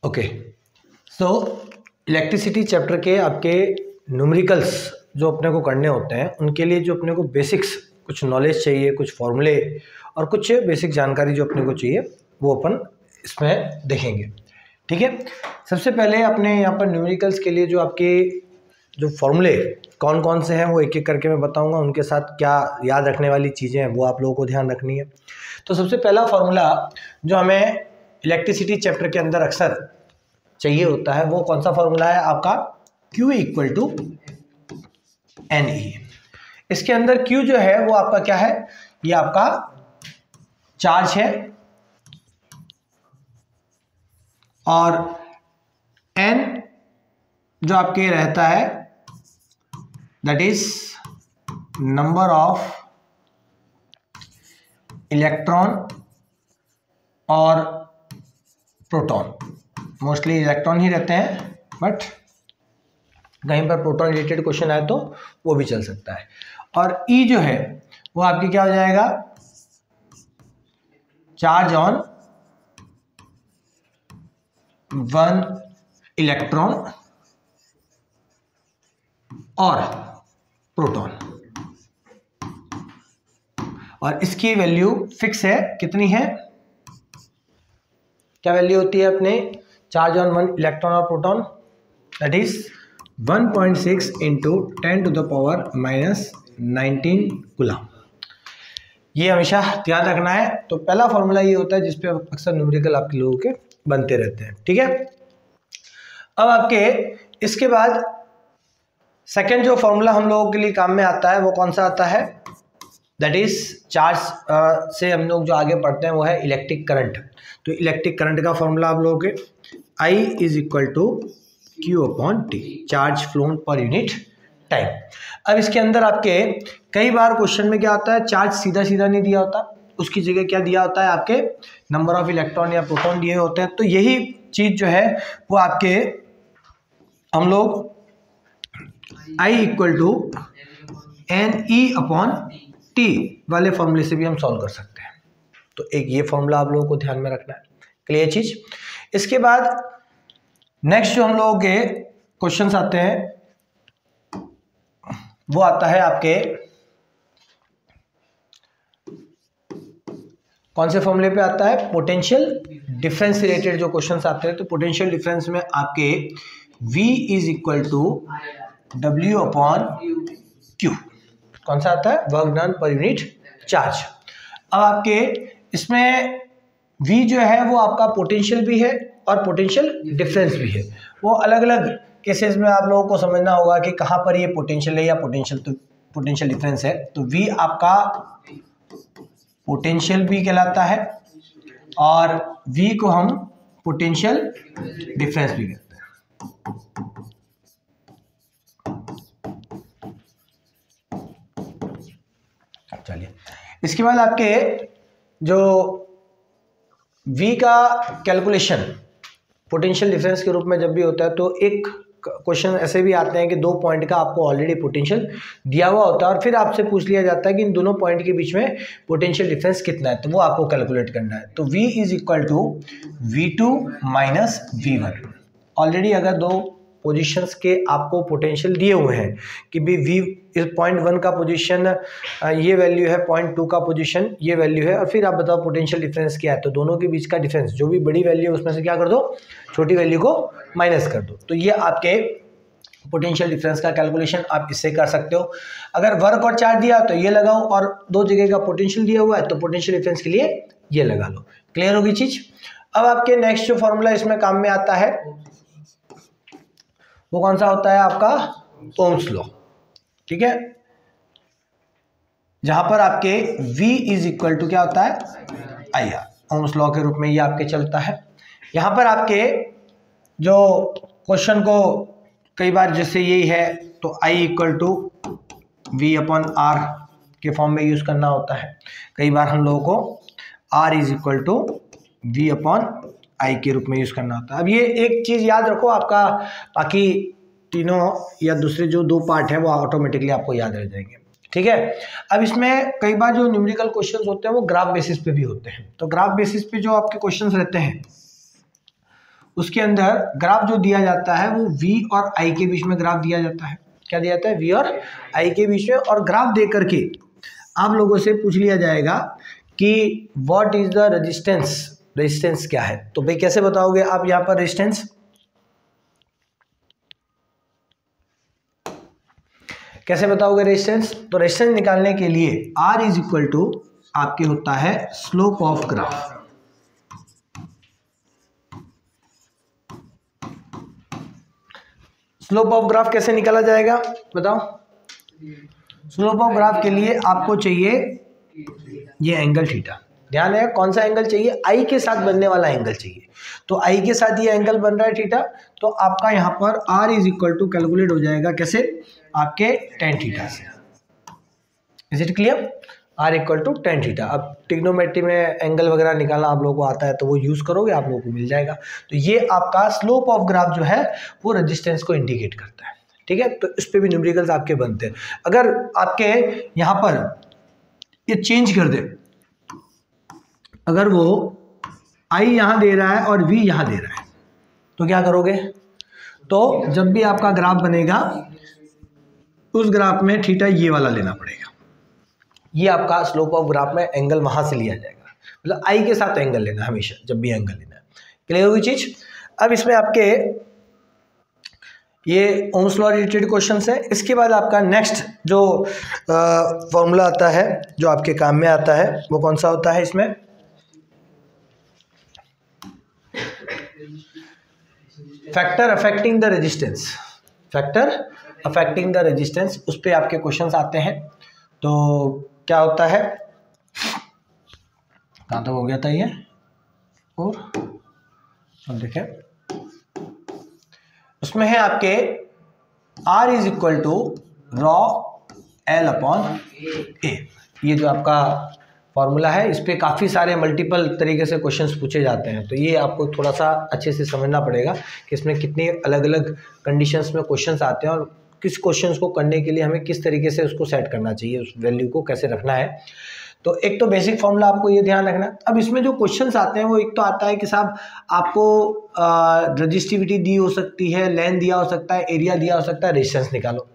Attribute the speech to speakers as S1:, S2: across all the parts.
S1: Okay, सो electricity chapter के आपके numericals जो अपने को करने होते हैं उनके लिए जो अपने को बेसिक्स कुछ नॉलेज चाहिए, कुछ फॉर्मूले और कुछ बेसिक जानकारी जो अपने को चाहिए वो अपन इसमें देखेंगे। ठीक है, सबसे पहले अपने यहाँ पर न्यूमेरिकल्स के लिए जो आपके जो फॉर्मूले कौन कौन से हैं वो एक एक करके मैं बताऊंगा, उनके साथ क्या याद रखने वाली चीज़ें हैं वो आप लोगों को ध्यान रखनी है। तो सबसे पहला फॉर्मूला जो हमें इलेक्ट्रिसिटी चैप्टर के अंदर अक्सर चाहिए होता है वो कौन सा फॉर्मूला है आपका, Q इक्वल टू NE। इसके अंदर Q जो है वो आपका क्या है, ये आपका चार्ज है और N जो आपके रहता है that is number of electron और प्रोटॉन। मोस्टली इलेक्ट्रॉन ही रहते हैं बट कहीं पर प्रोटॉन रिलेटेड क्वेश्चन आए तो वो भी चल सकता है। और E जो है वो आपकी क्या हो जाएगा, चार्ज ऑन वन इलेक्ट्रॉन और प्रोटॉन, और इसकी वैल्यू फिक्स है, कितनी है, क्या वैल्यू होती है अपने चार्ज ऑन वन इलेक्ट्रॉन और proton, that is 1.6 into 10⁻⁻19 coulomb. ये हमेशा ध्यान रखना है। तो पहला फॉर्मूला ये होता है जिसपे अक्सर न्यूमेरिकल आपके लोगों के बनते रहते हैं। ठीक है, अब आपके इसके बाद सेकेंड जो फॉर्मूला हम लोगों के लिए काम में आता है वो कौन सा आता है, दैट इज चार्ज से हम लोग जो आगे पढ़ते हैं वो है इलेक्ट्रिक करंट। तो इलेक्ट्रिक करंट का फॉर्मूला आप लोगों के I is equal to Q upon T, charge flown per unit time. अब इसके अंदर आपके कई बार क्वेश्चन में क्या होता है, चार्ज सीधा सीधा नहीं दिया होता, उसकी जगह क्या दिया होता है, आपके नंबर ऑफ इलेक्ट्रॉन या प्रोटॉन दिए होते हैं। तो यही चीज जो है वो आपके हम लोग I equal to NE upon T वाले फॉर्मूले से भी हम सॉल्व कर सकते हैं। तो एक ये फॉर्मूला आप लोगों को ध्यान में रखना है, क्लियर चीज। इसके बाद नेक्स्ट जो हम लोगों के क्वेश्चंस आते हैं वो आता है आपके कौन से फॉर्मूले पे आता है, पोटेंशियल डिफरेंस रिलेटेड जो क्वेश्चंस आते हैं। तो पोटेंशियल डिफरेंस में आपके V is equal to W upon Q कौन सा आता है, work done per unit charge. अब आपके इसमें V जो है वो आपका पोटेंशियल भी है और पोटेंशियल डिफरेंस भी है। वो अलग अलग केसेस में आप लोगों को समझना होगा कि कहाँ पर ये पोटेंशियल है या पोटेंशियल डिफरेंस है। तो V आपका पोटेंशियल भी कहलाता है और V को हम पोटेंशियल डिफरेंस भी कहते हैं। चलिए, इसके बाद आपके जो V का कैलकुलेशन पोटेंशियल डिफरेंस के रूप में जब भी होता है तो एक क्वेश्चन ऐसे भी आते हैं कि 2 पॉइंट का आपको ऑलरेडी पोटेंशियल दिया हुआ होता है और फिर आपसे पूछ लिया जाता है कि इन दोनों पॉइंट के बीच में पोटेंशियल डिफरेंस कितना है, तो वो आपको कैलकुलेट करना है। तो V is equal to V2 minus V1। Already अगर दो पोजीशंस के आपको पोटेंशियल दिए हुए हैं कि भी V इस पॉइंट 1 का पोजीशन ये वैल्यू है, पॉइंट 2 का पोजीशन ये वैल्यू है, और फिर आप बताओ पोटेंशियल डिफरेंस क्या है, तो दोनों के बीच का डिफरेंस जो भी बड़ी वैल्यू है उसमें से क्या कर दो, छोटी वैल्यू को माइनस कर दो। तो ये आपके पोटेंशियल डिफरेंस का कैलकुलेशन आप इससे कर सकते हो। अगर वर्क और चार्ज दिया तो ये लगाओ और दो जगह का पोटेंशियल दिया हुआ है तो पोटेंशियल डिफरेंस के लिए ये लगा लो। क्लियर होगी चीज। अब आपके नेक्स्ट जो फॉर्मूला इसमें काम में आता है वो कौन सा होता है आपका, ओम्स लॉ। ठीक है, जहां पर आपके V इज इक्वल टू क्या होता है, IR, ओम्स लॉ के रूप में ये आपके चलता है। यहां पर आपके जो क्वेश्चन को कई बार जैसे यही है तो I equal to V upon R के फॉर्म में यूज करना होता है। कई बार हम लोगों को R is equal to V upon I के रूप में यूज करना होता है। अब ये एक चीज याद रखो, आपका बाकी तीनों या दूसरे जो 2 पार्ट है वो ऑटोमेटिकली आपको याद रह जाएंगे। ठीक है। अब इसमें कई बार जो न्यूमेरिकल क्वेश्चंस होते हैं वो ग्राफ बेसिस पे भी होते हैं। तो ग्राफ बेसिस पे जो आपके क्वेश्चंस रहते हैं उसके अंदर ग्राफ जो दिया जाता है वो v और i के बीच में ग्राफ दिया जाता है। क्या दिया जाता है? v और i के बीच में। और ग्राफ दे करके आप लोगों से पूछ लिया जाएगा कि what is the resistance, resistance क्या है। तो भाई कैसे बताओगे आप यहाँ पर रेजिस्टेंस? कैसे बताओगे रेजिस्टेंस? तो रेजिस्टेंस निकालने के लिए R इज इक्वल टू आपके होता है slope of graph. Slope of graph कैसे निकाला जाएगा बताओ? स्लोप ऑफ ग्राफ के लिए आपको चाहिए ये एंगल थीटा। ध्यान है कौन सा एंगल चाहिए? आई के साथ बनने वाला एंगल चाहिए। तो आई के साथ ये एंगल बन रहा है थीटा, तो आपका यहाँ पर R is equal to calculate हो जाएगा कैसे? आपके tan थीटा से। Is it clear? R equal to tan theta. अब ट्रिग्नोमेट्री में एंगल वगैरह निकालना आप लोगों को आता है तो वो यूज करोगे, आप लोगों को मिल जाएगा। तो ये आपका स्लोप ऑफ ग्राफ जो है वो रेजिस्टेंस को इंडिकेट करता है। ठीक है, तो इस पे भी न्यूमेरिकल्स आपके बनते हैं। अगर आपके यहाँ पर ये चेंज कर दे, अगर वो I यहाँ दे रहा है और V यहाँ दे रहा है तो क्या करोगे? तो जब भी आपका ग्राफ बनेगा उस ग्राफ में थीटा ये वाला लेना पड़ेगा। ये आपका स्लोप ऑफ ग्राफ में एंगल वहां से लिया जाएगा, मतलब आई के साथ एंगल लेना हमेशा जब भी एंगल लेना है। क्लियर होगी चीज? अब इसमें आपके ये ओम्स लॉ रिलेटेड क्वेश्चंस है। इसके बाद आपका नेक्स्ट जो फॉर्मूला आता है जो आपके काम में आता है वो कौन सा होता है? इसमें factor affecting the resistance, factor affecting the resistance, उस पे आपके क्वेश्चंस आते हैं। तो क्या होता है, कहाँ तक हो गया था ये? और अब देखें उसमें है आपके R is equal to rho L upon A। ये जो आपका फॉर्मूला है इस पे काफ़ी सारे मल्टीपल तरीके से क्वेश्चंस पूछे जाते हैं। तो ये आपको थोड़ा सा अच्छे से समझना पड़ेगा कि इसमें कितनी अलग अलग कंडीशंस में क्वेश्चंस आते हैं और किस क्वेश्चंस को करने के लिए हमें किस तरीके से उसको सेट करना चाहिए, उस वैल्यू को कैसे रखना है। तो एक तो बेसिक फॉर्मूला आपको ये ध्यान रखना। अब इसमें जो क्वेश्चंस आते हैं वो एक तो आता है कि साहब आपको रजिस्टिविटी दी हो सकती है, लेंथ दिया हो सकता है, एरिया दिया हो सकता है, रेजिस्टेंस निकालो।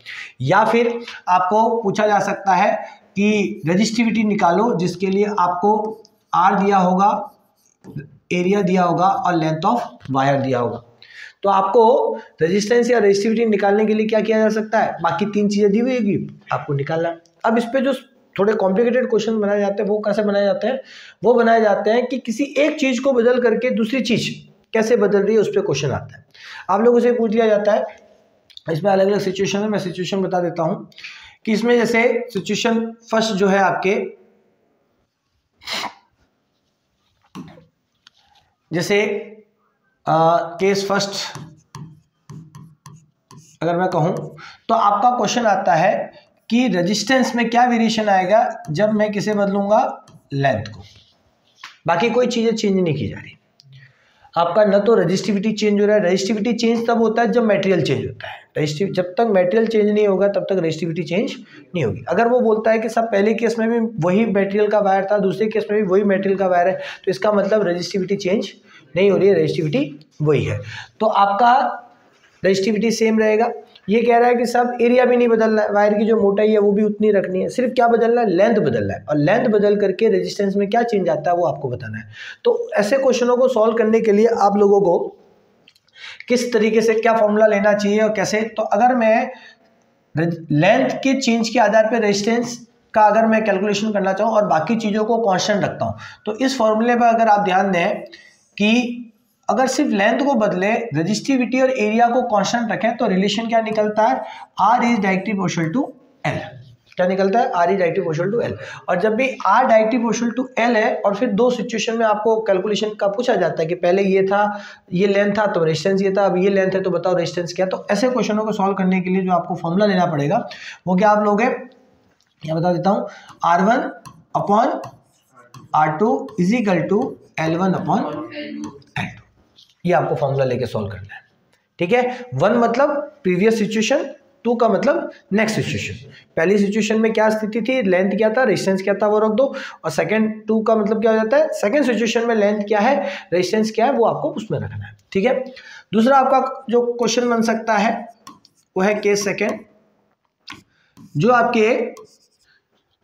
S1: या फिर आपको पूछा जा सकता है कि रजिस्टिविटी निकालो जिसके लिए आपको R दिया होगा, एरिया दिया होगा और लेंथ ऑफ वायर दिया होगा। तो आपको रेजिस्टेंस या रजिस्टिविटी निकालने के लिए क्या किया जा सकता है? बाकी तीन चीज़ें दी हुई होगी, आपको निकालना। अब इस पे जो थोड़े कॉम्प्लिकेटेड क्वेश्चन बनाए जाते हैं वो कैसे बनाए जाते हैं? वो बनाए जाते हैं कि किसी एक चीज़ को बदल करके दूसरी चीज़ कैसे बदल रही है उस पर क्वेश्चन आता है। आप लोगों से पूछ लिया जाता है, इसमें अलग अलग सिचुएशन है, मैं सिचुएशन बता देता हूँ कि इसमें जैसे सिचुएशन फर्स्ट जो है आपके, जैसे केस फर्स्ट अगर मैं कहूं तो आपका क्वेश्चन आता है कि रेजिस्टेंस में क्या वेरिएशन आएगा जब मैं किसे बदलूंगा? लेंथ को। बाकी कोई चीजें चेंज नहीं की जा रही। आपका न तो रजिस्टिविटी चेंज हो रहा है, रजिस्टिविटी चेंज तब होता है जब मटेरियल चेंज होता है। जब तक मटेरियल चेंज नहीं होगा तब तक रजिस्टिविटी चेंज नहीं होगी। अगर वो बोलता है कि सब पहले केस में भी वही मटेरियल का वायर था, दूसरे केस में भी वही मटेरियल का वायर है, तो इसका मतलब रजिस्टिविटी चेंज नहीं हो रही है, रजिस्टिविटी वही है। तो आपका रजिस्टिविटी सेम रहेगा। ये कह रहा है कि सब एरिया भी नहीं बदलना है, वायर की जो मोटाई है वो भी उतनी रखनी है, सिर्फ क्या बदलना है? लेंथ बदलना है। और लेंथ बदल करके रेजिस्टेंस में क्या चेंज आता है वो आपको बताना है। तो ऐसे क्वेश्चनों को सॉल्व करने के लिए आप लोगों को किस तरीके से क्या फॉर्मूला लेना चाहिए और कैसे, तो अगर मैं लेंथ के चेंज के आधार पर रेजिस्टेंस का अगर मैं कैलकुलेशन करना चाहूँ और बाकी चीज़ों को कॉन्स्टेंट रखता हूँ, तो इस फॉर्मूले पर अगर आप ध्यान दें कि अगर सिर्फ लेंथ को बदले, रजिस्टिविटी और एरिया को कांस्टेंट रखें, तो रिलेशन क्या निकलता है? R is directly proportional to L। क्या निकलता है? R is directly proportional to L। और जब भी R directly proportional to L है और फिर दो सिचुएशन में आपको कैलकुलेशन का पूछा जाता है कि पहले ये था, ये लेंथ था तो रेजिस्टेंस ये था, अब ये लेंथ है तो बताओ रेजिस्टेंस क्या। तो ऐसे क्वेश्चनों को सॉल्व करने के लिए जो आपको फॉर्मूला लेना पड़ेगा वो क्या आप लोगे? या बता देता हूँ, R1 upon R2 is equal to L1 upon L2। ये आपको फॉर्मूला लेके सॉल्व करना है। ठीक है, वन मतलब प्रीवियस सिचुएशन, टू का मतलब नेक्स्ट सिचुएशन। पहली सिचुएशन में क्या स्थिति थी, लेंथ क्या था, रेजिस्टेंस क्या था, वो रख दो। और सेकंड टू का मतलब क्या हो जाता है, सेकंड सिचुएशन में लेंथ क्या है, रेजिस्टेंस क्या है, वो आपको उसमें रखना है। ठीक है। दूसरा आपका जो क्वेश्चन बन सकता है वो है केस सेकंड, जो आपके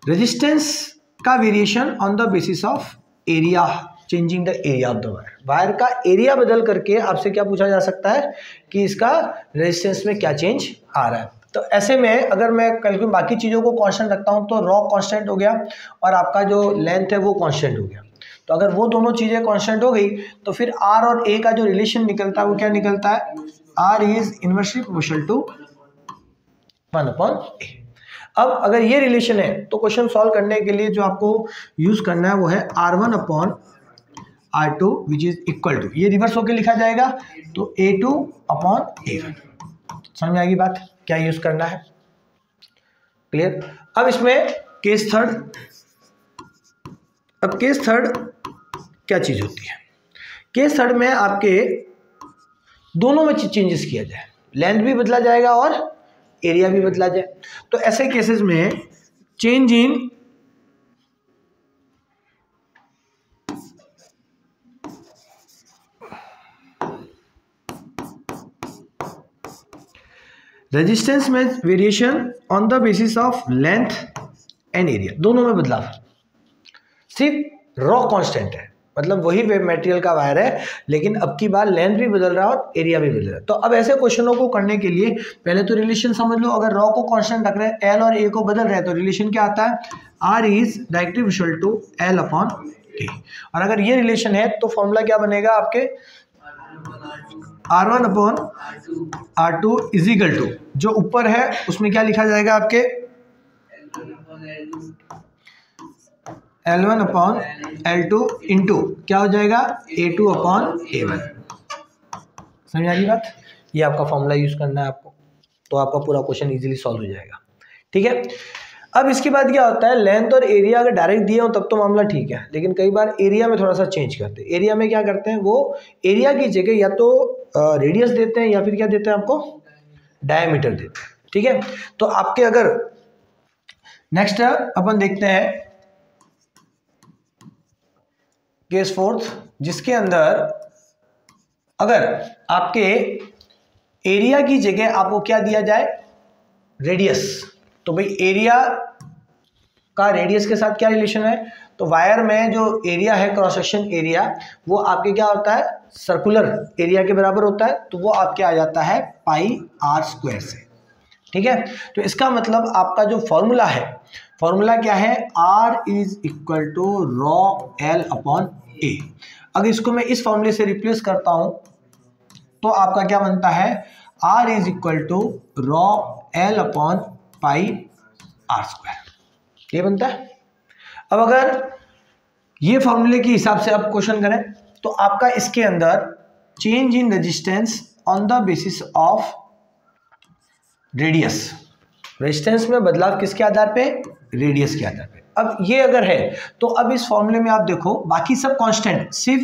S1: रेजिस्टेंस का variation on the basis of area, changing the area of the wire. Wire का एरिया बदल करके आपसे क्या पूछा जा सकता है कि इसका रेजिस्टेंस में क्या चेंज आ रहा है। तो ऐसे में अगर मैं कैलकुलेट बाकी चीज़ों को कांस्टेंट रखता हूं तो रॉ कांस्टेंट हो गया और आपका जो लेंथ है वो कांस्टेंट हो गया। तो अगर वो दोनों चीज़ें कांस्टेंट हो गई तो फिर आर और ए का जो रिलेशन निकलता है वो क्या निकलता है, R is inversely proportional to 1/a। अब अगर ये रिलेशन है तो क्वेश्चन सॉल्व करने के लिए जो आपको यूज करना है वो है R1/R2 which is equal to, ये रिवर्स होके लिखा जाएगा तो A2/A1। समझ में आएगी बात, क्या यूज करना है, क्लियर। अब इसमें केस थर्ड, अब केस थर्ड क्या चीज होती है, केस थर्ड में आपके दोनों में चेंजेस किया जाए, लेंथ भी बदला जाएगा और एरिया भी बदला जाए। तो ऐसे केसेस में चेंज इन रेजिस्टेंस में variation on the basis of length and area, दोनों में बदलाव, सिर्फ रॉ कांस्टेंट है, मतलब वही मटेरियल का वायर है लेकिन अब की बार लेंथ भी बदल रहा है और एरिया भी बदल रहा है। तो अब ऐसे क्वेश्चनों को करने के लिए पहले तो रिलेशन समझ लो। अगर रॉ को कांस्टेंट रख रहे हैं, एल और ए को बदल रहे हैं, तो रिलेशन क्या आता है, R is directly equal to L/A। और अगर ये रिलेशन है तो फॉर्मूला क्या बनेगा आपके, R1/R2 इज इक्वल टू, जो ऊपर है उसमें क्या लिखा जाएगा आपके L1/L2 इंटू क्या हो जाएगा A2/A1। समझ आ रही बात, ये आपका फॉर्मूला यूज करना है आपको, तो आपका पूरा क्वेश्चन इजीली सॉल्व हो जाएगा। ठीक है। अब इसके बाद क्या होता है, लेंथ और एरिया अगर डायरेक्ट दिए हो तब तो मामला ठीक है, लेकिन कई बार एरिया में थोड़ा सा चेंज करते हैं। एरिया में क्या करते हैं, वो एरिया की जगह या तो रेडियस देते हैं या फिर क्या देते हैं आपको, डायमीटर देते हैं। ठीक है। तो आपके अगर नेक्स्ट अपन देखते हैं केस फोर्थ, जिसके अंदर अगर आपके एरिया की जगह आपको क्या दिया जाए, रेडियस, तो भाई एरिया का रेडियस के साथ क्या रिलेशन है, तो वायर में जो एरिया है, क्रॉस सेक्शन एरिया, वो आपके क्या होता है, सर्कुलर एरिया के बराबर होता है, तो वो आपके आ जाता है πr² से। ठीक है। तो इसका मतलब आपका जो फॉर्मूला है, फॉर्मूला क्या है, R is equal to ρL/A। अगर इसको मैं इस फॉर्मूले से रिप्लेस करता हूं तो आपका क्या बनता है, R is equal to ρL/πr², ये बनता है। अब अगर ये फॉर्मूले के हिसाब से आप क्वेश्चन करें तो आपका इसके अंदर change in resistance on the basis of radius, resistance में बदलाव किसके आधार पे, रेडियस के आधार पे। अब ये अगर है तो अब इस फॉर्मूले में आप देखो बाकी सब कांस्टेंट, सिर्फ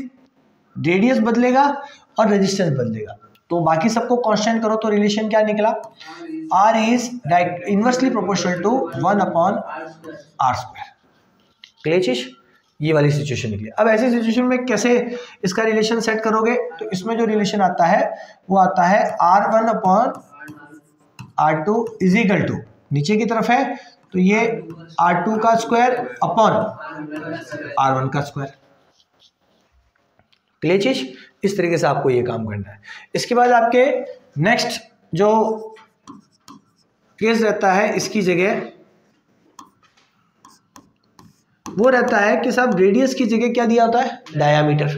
S1: रेडियस बदलेगा और रेजिस्टेंस बदलेगा, तो बाकी सबको कांस्टेंट करो तो रिलेशन क्या निकला, R is direct inversely proportional to 1/R²। Clear चीज, ये वाली सिचुएशन निकली। अब ऐसी सिचुएशन में कैसे इसका रिलेशन सेट करोगे, तो इसमें जो रिलेशन आता है वो आता है R1/R2 इज इक्वल टू, नीचे की तरफ है तो ये R2 का स्क्वायर अपॉन R1 का स्क्वायर। क्लियर चीज, इस तरीके से आपको ये काम करना है। इसके बाद आपके नेक्स्ट जो केस रहता है, इसकी जगह वो रहता है कि साहब रेडियस की जगह क्या दिया होता है, डायामीटर।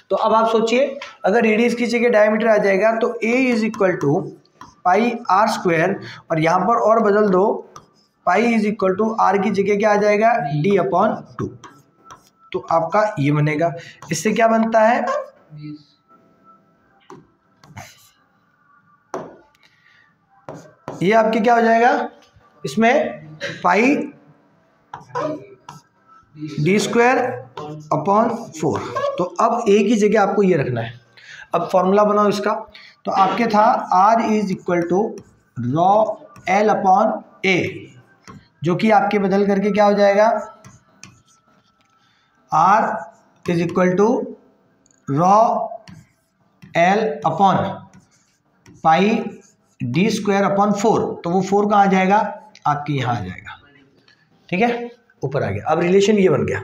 S1: तो अब आप सोचिए, अगर रेडियस की जगह डायामीटर आ जाएगा तो A is equal to πr², और यहाँ पर और बदल दो, pi is equal to R की जगह क्या आ जाएगा, D/2। तो आपका ये बनेगा। इससे क्या बनता है, ये आपके क्या हो जाएगा, इसमें पाई D²/4। तो अब A की जगह आपको ये रखना है। अब फॉर्मूला बनाओ इसका, तो आपके था R is equal to L upon A, जो कि आपके बदल करके क्या हो जाएगा, R is equal to rho L upon pi D square upon 4, तो वो 4 कहाँ आ जाएगा, आपके यहाँ आ जाएगा, ठीक है, ऊपर आ गया। अब रिलेशन ये बन गया।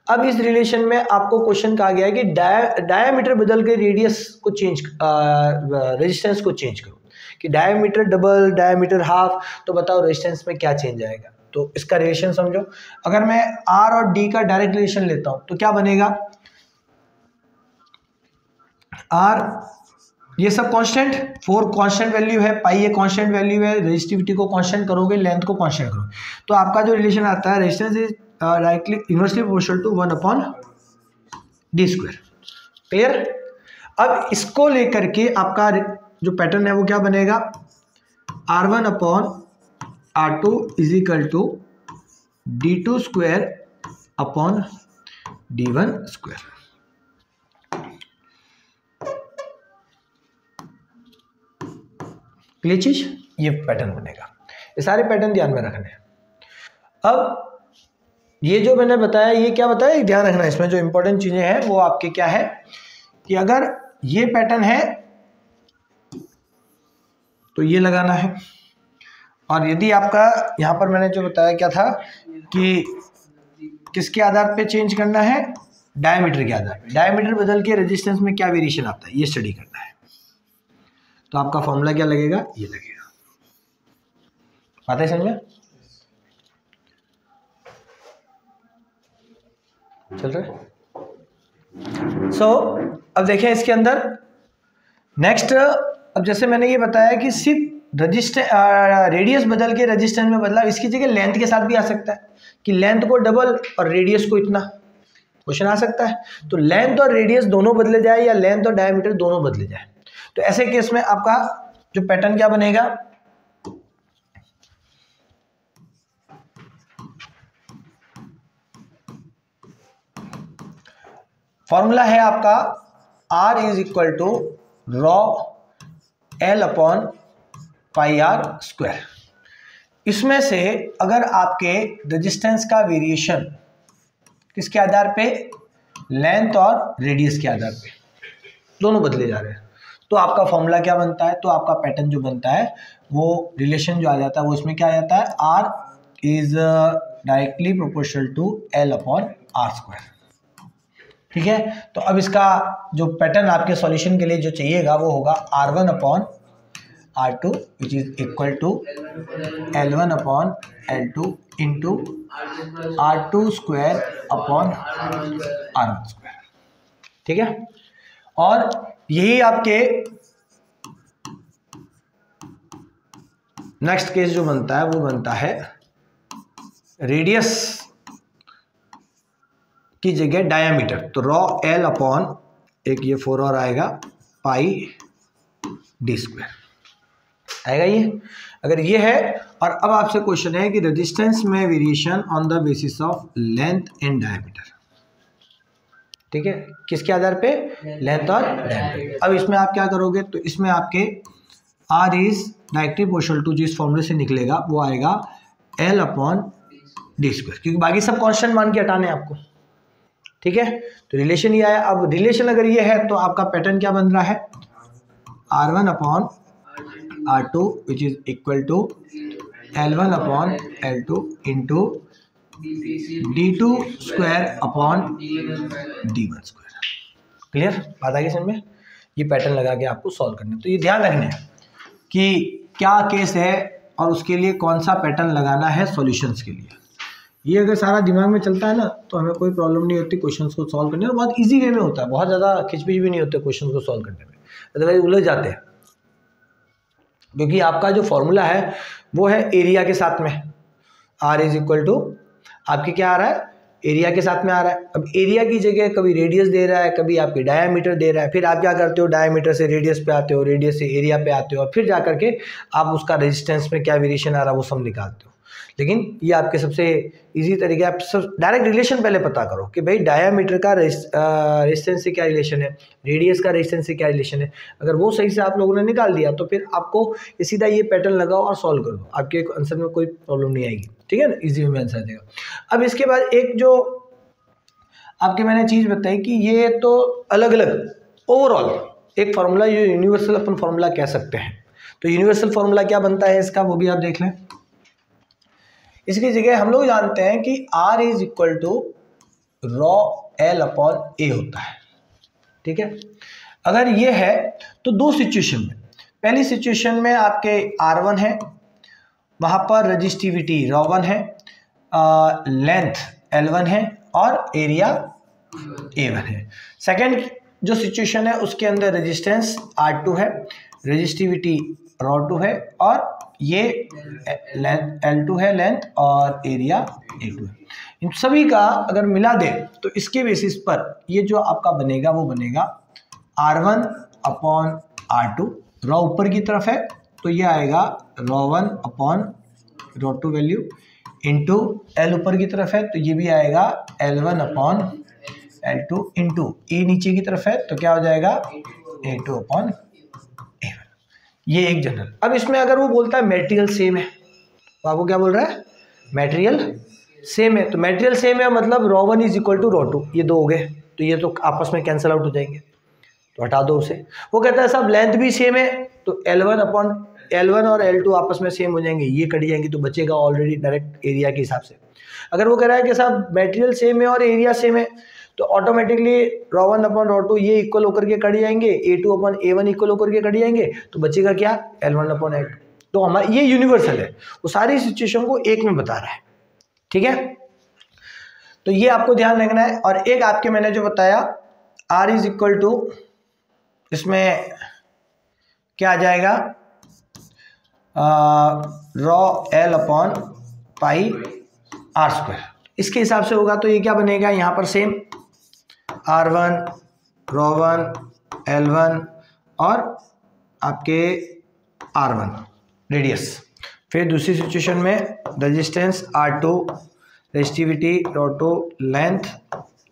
S1: अब इस रिलेशन में आपको क्वेश्चन कहा गया है कि डायामीटर बदल के रेडियस को चेंज, रेजिस्टेंस को चेंज करो, कि डायामीटर डबल, डायामीटर हाफ, तो बताओ रेजिस्टेंस में क्या चेंज आएगा। तो इसका रिलेशन समझो, अगर मैं R और D का डायरेक्ट रिलेशन लेता हूं तो क्या बनेगा, R ये सब कांस्टेंट, 4 कांस्टेंट वैल्यू है, पाई ये कांस्टेंट वैल्यू है, रेजिस्टिविटी को कांस्टेंट करोगे, लेंथ को कांस्टेंट करोगे, तो आपका जो रिलेशन आता है resistance is directly inversely proportional to 1 upon D square. Clear. अब इसको लेकर के आपका जो पैटर्न है वो क्या बनेगा, R1 upon R2 is equal to D2 square upon D1 square. Clear चीज, ये पैटर्न बनेगा। ये सारे पैटर्न ध्यान में रखने हैं। अब ये जो मैंने बताया, ये क्या बताया, ध्यान रखना है, इसमें जो इंपॉर्टेंट चीजें हैं वो आपके क्या है कि अगर ये पैटर्न है तो ये लगाना है, और यदि आपका यहाँ पर मैंने जो बताया क्या था कि किसके आधार पे चेंज करना है, डायमीटर के आधार पे, डायमीटर बदल के रेजिस्टेंस में क्या वेरिएशन आता है ये स्टडी करना है। तो आपका फॉर्मूला क्या लगेगा, ये लगेगा। बात है समझ में, चल रहा है। सो अब देखें इसके अंदर नेक्स्ट, अब जैसे मैंने ये बताया कि सिर्फ रेडियस बदल के रेजिस्टेंस में बदलाव, इसकी जगह लेंथ के साथ भी आ सकता है कि लेंथ को डबल और रेडियस को इतना, क्वेश्चन आ सकता है। तो लेंथ और रेडियस दोनों बदले जाए या लेंथ और डायमीटर दोनों बदले जाए, तो ऐसे केस में आपका जो पैटर्न क्या बनेगा, फॉर्मूला है आपका R is equal to rho L upon pi R square. इसमें से अगर आपके रेजिस्टेंस का वेरिएशन किसके आधार पे, लेंथ और रेडियस के आधार पे, दोनों बदले जा रहे हैं, तो आपका फॉर्मूला क्या बनता है, तो आपका पैटर्न जो बनता है वो रिलेशन जो आ जाता है वो इसमें क्या आ जाता है, R is directly proportional to L upon R square. ठीक है, तो अब इसका जो पैटर्न आपके सॉल्यूशन के लिए जो चाहिएगा वो होगा R1 upon R2 which is equal to L1 upon L2 into R2 square upon R1 square. ठीक है, और यही आपके नेक्स्ट केस जो बनता है वो बनता है रेडियस की जगह डायामीटर, तो रॉ L अपॉन एक ये 4 और आएगा पाई डी स्क्वायर आएगा ये, अगर ये है। और अब आपसे क्वेश्चन है कि रेजिस्टेंस में variation on the basis of length and diameter. ठीक है, किसके आधार पे, लेंथ और डायमीटर। अब इसमें आप क्या करोगे, तो इसमें आपके R is directly proportional to जिस फॉर्मूले से निकलेगा वो आएगा L अपॉन डी स्क्वायर, क्योंकि बाकी सब कांस्टेंट मान के हटाने आपको। ठीक है, तो रिलेशन ये आया। अब रिलेशन अगर ये है तो आपका पैटर्न क्या बन रहा है, R1 upon R2 which is equal to L1 upon L2 into D2 square upon D1 square. Clear, बात आ गई समझ में। ये पैटर्न लगा के आपको सॉल्व करना है, तो ये ध्यान रखना है कि क्या केस है और उसके लिए कौन सा पैटर्न लगाना है सॉल्यूशंस के लिए। ये अगर सारा दिमाग में चलता है ना तो हमें कोई प्रॉब्लम नहीं होती क्वेश्चंस को सॉल्व करने में, बहुत इजी वे में होता है, बहुत ज़्यादा खिचपिच भी नहीं होते क्वेश्चंस को सॉल्व करने में, अदरवाइज उलझ जाते हैं। क्योंकि आपका जो फॉर्मूला है वो है एरिया के साथ में, R इज इक्वल टू आपके क्या आ रहा है, एरिया के साथ में आ रहा है। अब एरिया की जगह कभी रेडियस दे रहा है, कभी आपके डायामीटर दे रहा है, फिर आप क्या करते हो, डायामीटर से रेडियस पे आते हो, रेडियस से एरिया पे आते हो, और फिर जा करके आप उसका रेजिस्टेंस में क्या वेरिएशन आ रहा है वो सब निकालते हो। लेकिन ये आपके सबसे इजी तरीका है, आप सब डायरेक्ट रिलेशन पहले पता करो कि भाई डायामीटर का रेजिस्टेंस से क्या रिलेशन है, रेडियस का रेजिस्टेंस से क्या रिलेशन है। अगर वो सही से आप लोगों ने निकाल दिया तो फिर आपको ये सीधा ये पैटर्न लगाओ और सॉल्व कर दो, आपके आंसर में कोई प्रॉब्लम नहीं आएगी, ठीक है ना, इजी में आंसर देगा। अब इसके बाद एक जो आपके मैंने चीज़ बताई कि ये तो अलग अलग ओवरऑल एक फार्मूला, ये यूनिवर्सल अपन फार्मूला कह सकते हैं। तो यूनिवर्सल फार्मूला क्या बनता है इसका, वो भी आप देख लें। इसकी जगह हम लोग जानते हैं कि R is equal to rho L upon A होता है, ठीक है। अगर ये है तो दो सिचुएशन में, पहली सिचुएशन में आपके R1 है, वहां पर रजिस्टिविटी रॉ 1 है, लेंथ L1 है और एरिया A1 है। सेकेंड जो सिचुएशन है उसके अंदर रेजिस्टेंस R2 है, रजिस्टिविटी रॉ 2 है और ये लेंथ L2 है, लेंथ और एरिया A2 है। इन सभी का अगर मिला दे तो इसके बेसिस पर ये जो आपका बनेगा वो बनेगा R1 अपॉन R2, रॉ ऊपर की तरफ है तो ये आएगा raw 1 upon rho 2 value into L ऊपर की तरफ है तो ये भी आएगा L1 upon L2 into E नीचे की तरफ है तो क्या हो जाएगा A2 अपॉन A1। ये एक जनरल। अब इसमें अगर वो बोलता है मटेरियल सेम है तो आपको क्या बोल रहा है, मटेरियल सेम है। तो मटेरियल सेम है मतलब rho 1 is equal to rho 2, ये दो हो गए तो ये तो आपस में कैंसिल आउट हो जाएंगे तो हटा दो उसे। वो कहता है साहब लेंथ भी सेम है तो L1 और L2 आपस में सेम हो जाएंगे, ये कट जाएंगे तो बचेगा ऑलरेडी डायरेक्ट एरिया के हिसाब से। अगर वो कह रहा है कि साहब मटेरियल सेम है और एरिया सेम है तो ऑटोमेटिकली रॉ 1 अपॉन रॉ 2 ये इक्वल होकर के कट जाएंगे, A2 अपॉन A1 इक्वल होकर के कट जाएंगे तो बचेगा क्या L1 अपॉन L2। तो हमारा ये यूनिवर्सल है, वो सारी सिचुएशन को एक में बता रहा है, ठीक है। तो ये आपको ध्यान रखना है। और एक आपके मैंने जो बताया R इज इक्वल टू, इसमें क्या आ जाएगा raw L upon pi R square, इसके हिसाब से होगा तो ये क्या बनेगा यहाँ पर सेम R1 रॉ 1 L1 और आपके R1 रेडियस। फिर दूसरी सिचुएशन में resistance R2, resistivity raw 2, length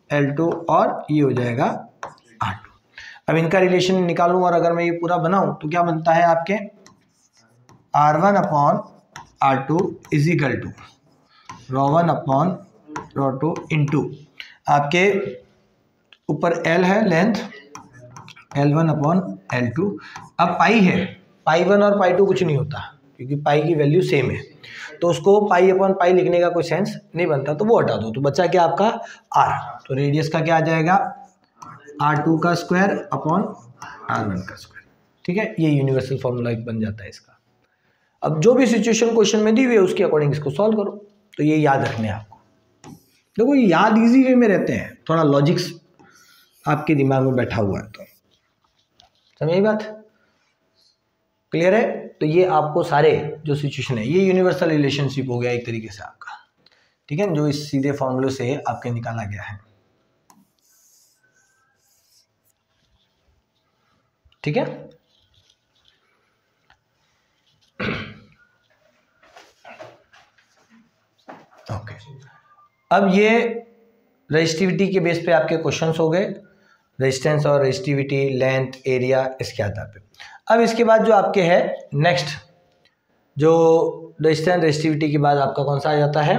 S1: L2 और ये हो जाएगा R2। अब इनका रिलेशन निकालूं और अगर मैं ये पूरा बनाऊं तो क्या बनता है आपके R1 upon R2 is equal to rho 1 upon rho 2 into आपके ऊपर L है लेंथ L1 अपॉन L2। अब पाई है, पाई 1 और पाई 2 कुछ नहीं होता क्योंकि पाई की वैल्यू सेम है तो उसको पाई अपॉन पाई लिखने का कोई सेंस नहीं बनता तो वो हटा दो। तो बचा क्या आपका R, तो रेडियस का क्या आ जाएगा R2 का स्क्वायर अपॉन R1 का स्क्वायर, ठीक है। ये यूनिवर्सल फॉर्मूला एक बन जाता है इसका। अब जो भी सिचुएशन क्वेश्चन में दी हुई है उसके अकॉर्डिंग इसको सॉल्व करो। तो ये याद रखने आपको, देखो ये याद इजी वे में रहते हैं, थोड़ा लॉजिक्स आपके दिमाग में बैठा हुआ है तो समझिए बात क्लियर है। तो ये आपको सारे जो सिचुएशन है ये यूनिवर्सल रिलेशनशिप हो गया एक तरीके से आपका, ठीक है, जो इस सीधे फॉर्मूले से आपके निकाला गया है, ठीक है। ओके, अब ये रेजिस्टिविटी के बेस पे आपके क्वेश्चंस हो गए, रेजिस्टेंस और रेजिस्टिविटी, लेंथ, एरिया, इसके आधार पे। अब इसके बाद जो आपके है नेक्स्ट, जो रेजिस्टेंस रेजिस्टिविटी के बाद आपका कौन सा आ जाता है,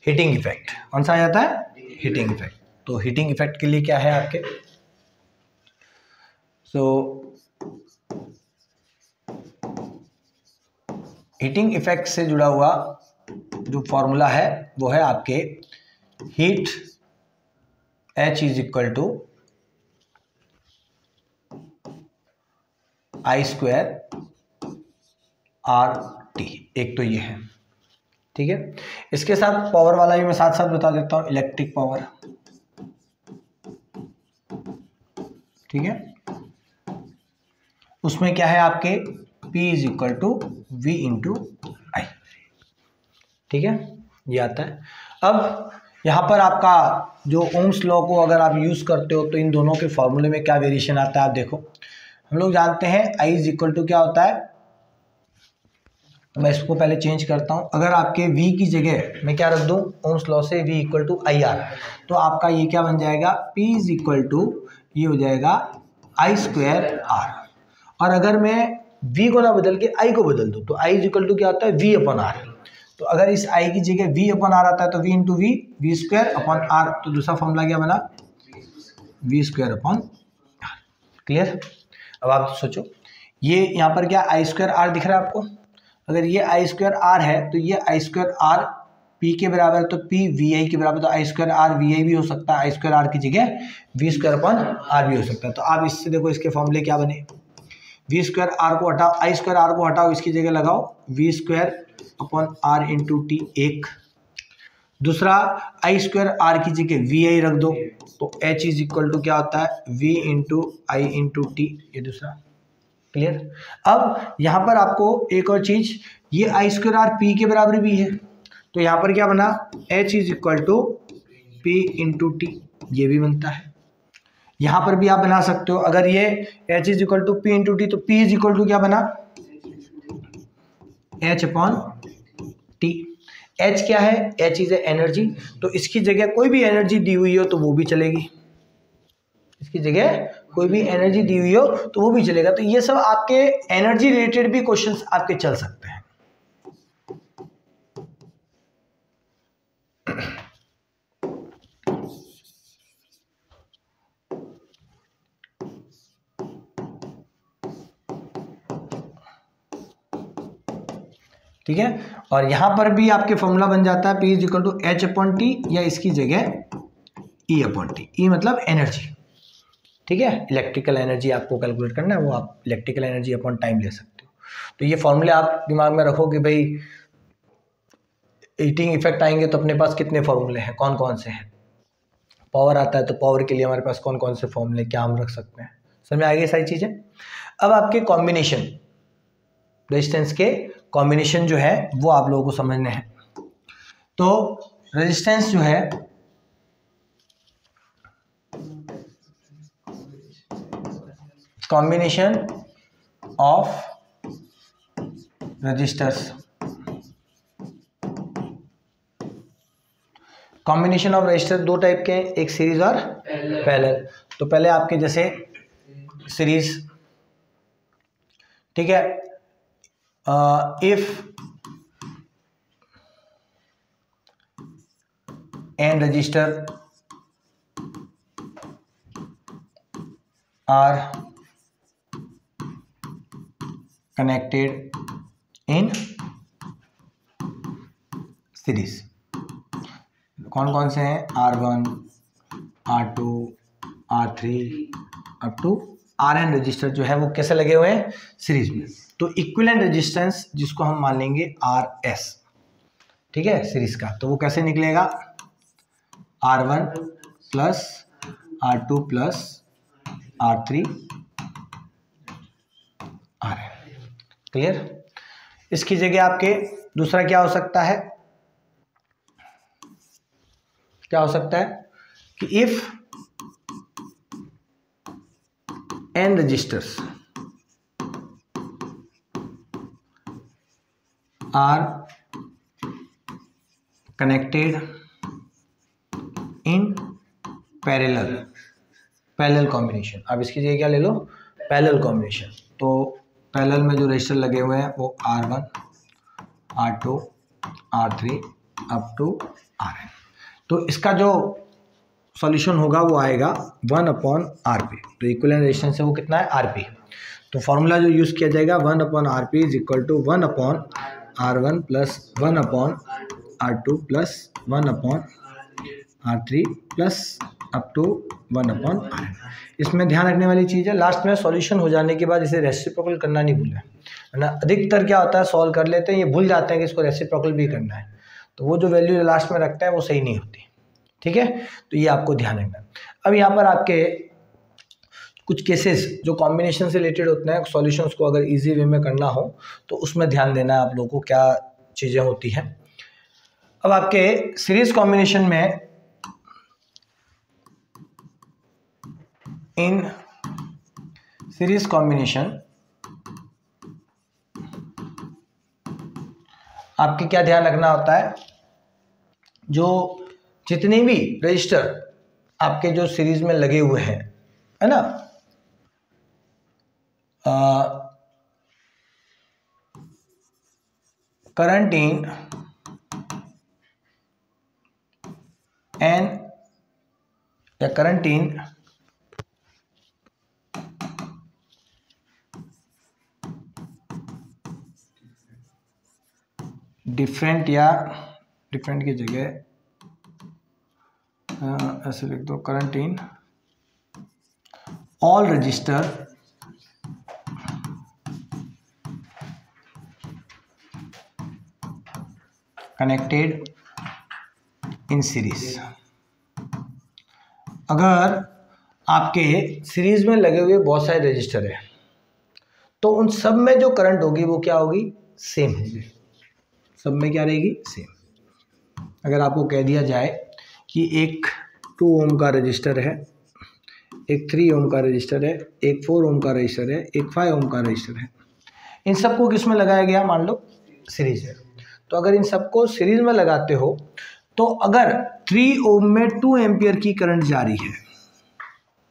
S1: हीटिंग इफेक्ट। कौन सा आ जाता है, हीटिंग इफेक्ट। तो हीटिंग इफेक्ट के लिए क्या है आपके, हीटिंग इफेक्ट से जुड़ा हुआ जो फॉर्मूला है वो है आपके heat H is equal to I square RT। एक तो ये है, ठीक है। इसके साथ पावर वाला भी मैं साथ साथ बता देता हूं, इलेक्ट्रिक पावर, ठीक है। उसमें क्या है आपके P is equal to V into I, ठीक है, ये आता है। अब यहाँ पर आपका जो ओम्स लॉ को अगर आप यूज़ करते हो तो इन दोनों के फॉर्मूले में क्या वेरिएशन आता है आप देखो। हम लोग जानते हैं I इज इक्वल टू क्या होता है, तो मैं इसको पहले चेंज करता हूँ। अगर आपके v की जगह मैं क्या रख दूँ, ओम्स लॉ से v equal to I R, तो आपका ये क्या बन जाएगा, p इज इक्वल टू ये हो जाएगा आई स्क्वायर आर। और अगर मैं v को ना बदल के i को बदल दूँ तो i इज इक्वल टू क्या होता है, v अपॉन आर। तो अगर इस i की जगह v अपॉन आर आता है तो v into V square upon R, तो दूसरा फॉर्मूला क्या बना, v square upon R. Clear. अब आप सोचो, ये यहाँ पर क्या आई स्क्वायर आर दिख रहा है आपको, अगर ये आई स्क्वायर आर है तो ये आई स्क्वायर आर पी के बराबर, तो पी वी आई के बराबर, तो आई स्क्वायर आर वी आई भी हो सकता है, आई स्क्वायर आर की जगह वी स्क्वायर अपॉन आर भी हो सकता है। तो आप इससे देखो इसके फॉर्मूले क्या बने, वी स्क्वायर आर को हटाओ, आई स्क्वायर आर को हटाओ, इसकी जगह लगाओ V square upon R into T एक, दूसरा आई स्क्वायर आर की जगह वी आई रख दो, तो एच इज इक्वल टू क्या होता है, V into I into T, ये दूसरा। क्लियर। अब यहाँ पर आपको एक और चीज, ये आई स्क्वायर आर पी के बराबर भी है, तो यहाँ पर क्या बना, H is equal to P into T, ये भी बनता है। यहाँ पर भी आप बना सकते हो, अगर ये H is equal to P into T, तो पी इज इक्वल टू क्या बना, एच अपॉन टी। एच क्या है, एच इज एनर्जी, तो इसकी जगह कोई भी एनर्जी दी हुई हो तो वो भी चलेगी, इसकी जगह कोई भी एनर्जी दी हुई हो तो वो भी चलेगा। तो ये सब आपके एनर्जी रिलेटेड भी क्वेश्चंस आपके चल सकते हैं। ठीक है। और यहां पर भी आपके फॉर्मूला बन जाता है, P is equal to H upon T, या इसकी जगह E अपॉन टी, ई मतलब एनर्जी। ठीक है, इलेक्ट्रिकल एनर्जी आपको कैलकुलेट करना है, वो आप इलेक्ट्रिकल एनर्जी अपॉन टाइम ले सकते हो। तो ये फॉर्मूले आप दिमाग में रखो कि भाई हीटिंग इफेक्ट आएंगे तो अपने पास कितने फॉर्मूले हैं, कौन कौन से हैं। पावर आता है तो पावर के लिए हमारे पास कौन कौन से फॉर्मूले क्या हम रख सकते हैं, समझ में आ गई सारी चीज़ें। अब आपके कॉम्बिनेशन, रेजिस्टेंस के कॉम्बिनेशन जो है वो आप लोगों को समझने हैं। तो रेजिस्टेंस जो है combination of resistors, combination of resistor दो टाइप के हैं, एक सीरीज और पैरेलल। तो पहले आपके जैसे सीरीज, ठीक है, if N resistor are connected in series, कौन कौन से हैं, R1, R2, R3 up to Rn register जो है वो कैसे लगे हुए हैं, सीरीज में। तो इक्विवेलेंट रेजिस्टेंस जिसको हम मान लेंगे Rs, ठीक है, सीरीज का, तो वो कैसे निकलेगा, R1 plus R2 plus R3 Rn। Clear. इसकी जगह आपके दूसरा क्या हो सकता है, क्या हो सकता है कि if n resistors are connected in parallel combination. अब इसकी जगह क्या ले लो, पैरेलल कॉम्बिनेशन। तो पैरेलल में जो रजिस्टर लगे हुए हैं वो R1, R2, R3 up to Rn। तो इसका जो सॉल्यूशन होगा वो आएगा 1/Rp। तो इक्विवेलेंट रेजिस्टेंस है वो कितना है, Rp। तो फॉर्मूला जो यूज़ किया जाएगा 1/Rp is equal to 1/R1 plus 1/R2 plus 1/R3 plus up to 1/Rn। इसमें ध्यान रखने वाली चीज़ है, लास्ट में सॉल्यूशन हो जाने के बाद इसे रेसिप्रोकल करना नहीं भूलें, है ना। अधिकतर क्या होता है, सॉल्व कर लेते हैं, ये भूल जाते हैं कि इसको रेसिप्रोकल भी करना है, तो वो जो वैल्यू लास्ट में रखता है वो सही नहीं होती। ठीक है, तो ये आपको ध्यान रखना। अब यहाँ पर आपके कुछ केसेस जो कॉम्बिनेशन से रिलेटेड होते हैं, सॉल्यूशंस को अगर इजी वे में करना हो तो उसमें ध्यान देना है आप लोगों को, क्या चीज़ें होती हैं। अब आपके सीरीज कॉम्बिनेशन में इन सीरीज कॉम्बिनेशन आपके क्या ध्यान रखना होता है, जो जितने भी रजिस्टर आपके जो सीरीज में लगे हुए हैं, है ना, करंट इन एन या करंट इन डिफरेंट, या डिफरेंट की जगह ऐसे लिख दो, current in all register connected in series. अगर आपके सीरीज में लगे हुए बहुत सारे रजिस्टर हैं तो उन सब में जो करंट होगी वो क्या होगी, सेम होगी। सब में क्या रहेगी, सेम। अगर आपको कह दिया जाए कि एक 2 ओम का रजिस्टर है, एक 3 ओम का रजिस्टर है, एक 4 ओम का रजिस्टर है, एक 5 ओम का रजिस्टर है, इन सबको किस में लगाया गया, मान लो सीरीज है। तो अगर इन सबको सीरीज में लगाते हो तो अगर 3 ओम में 2 एम्पियर की करंट जारी है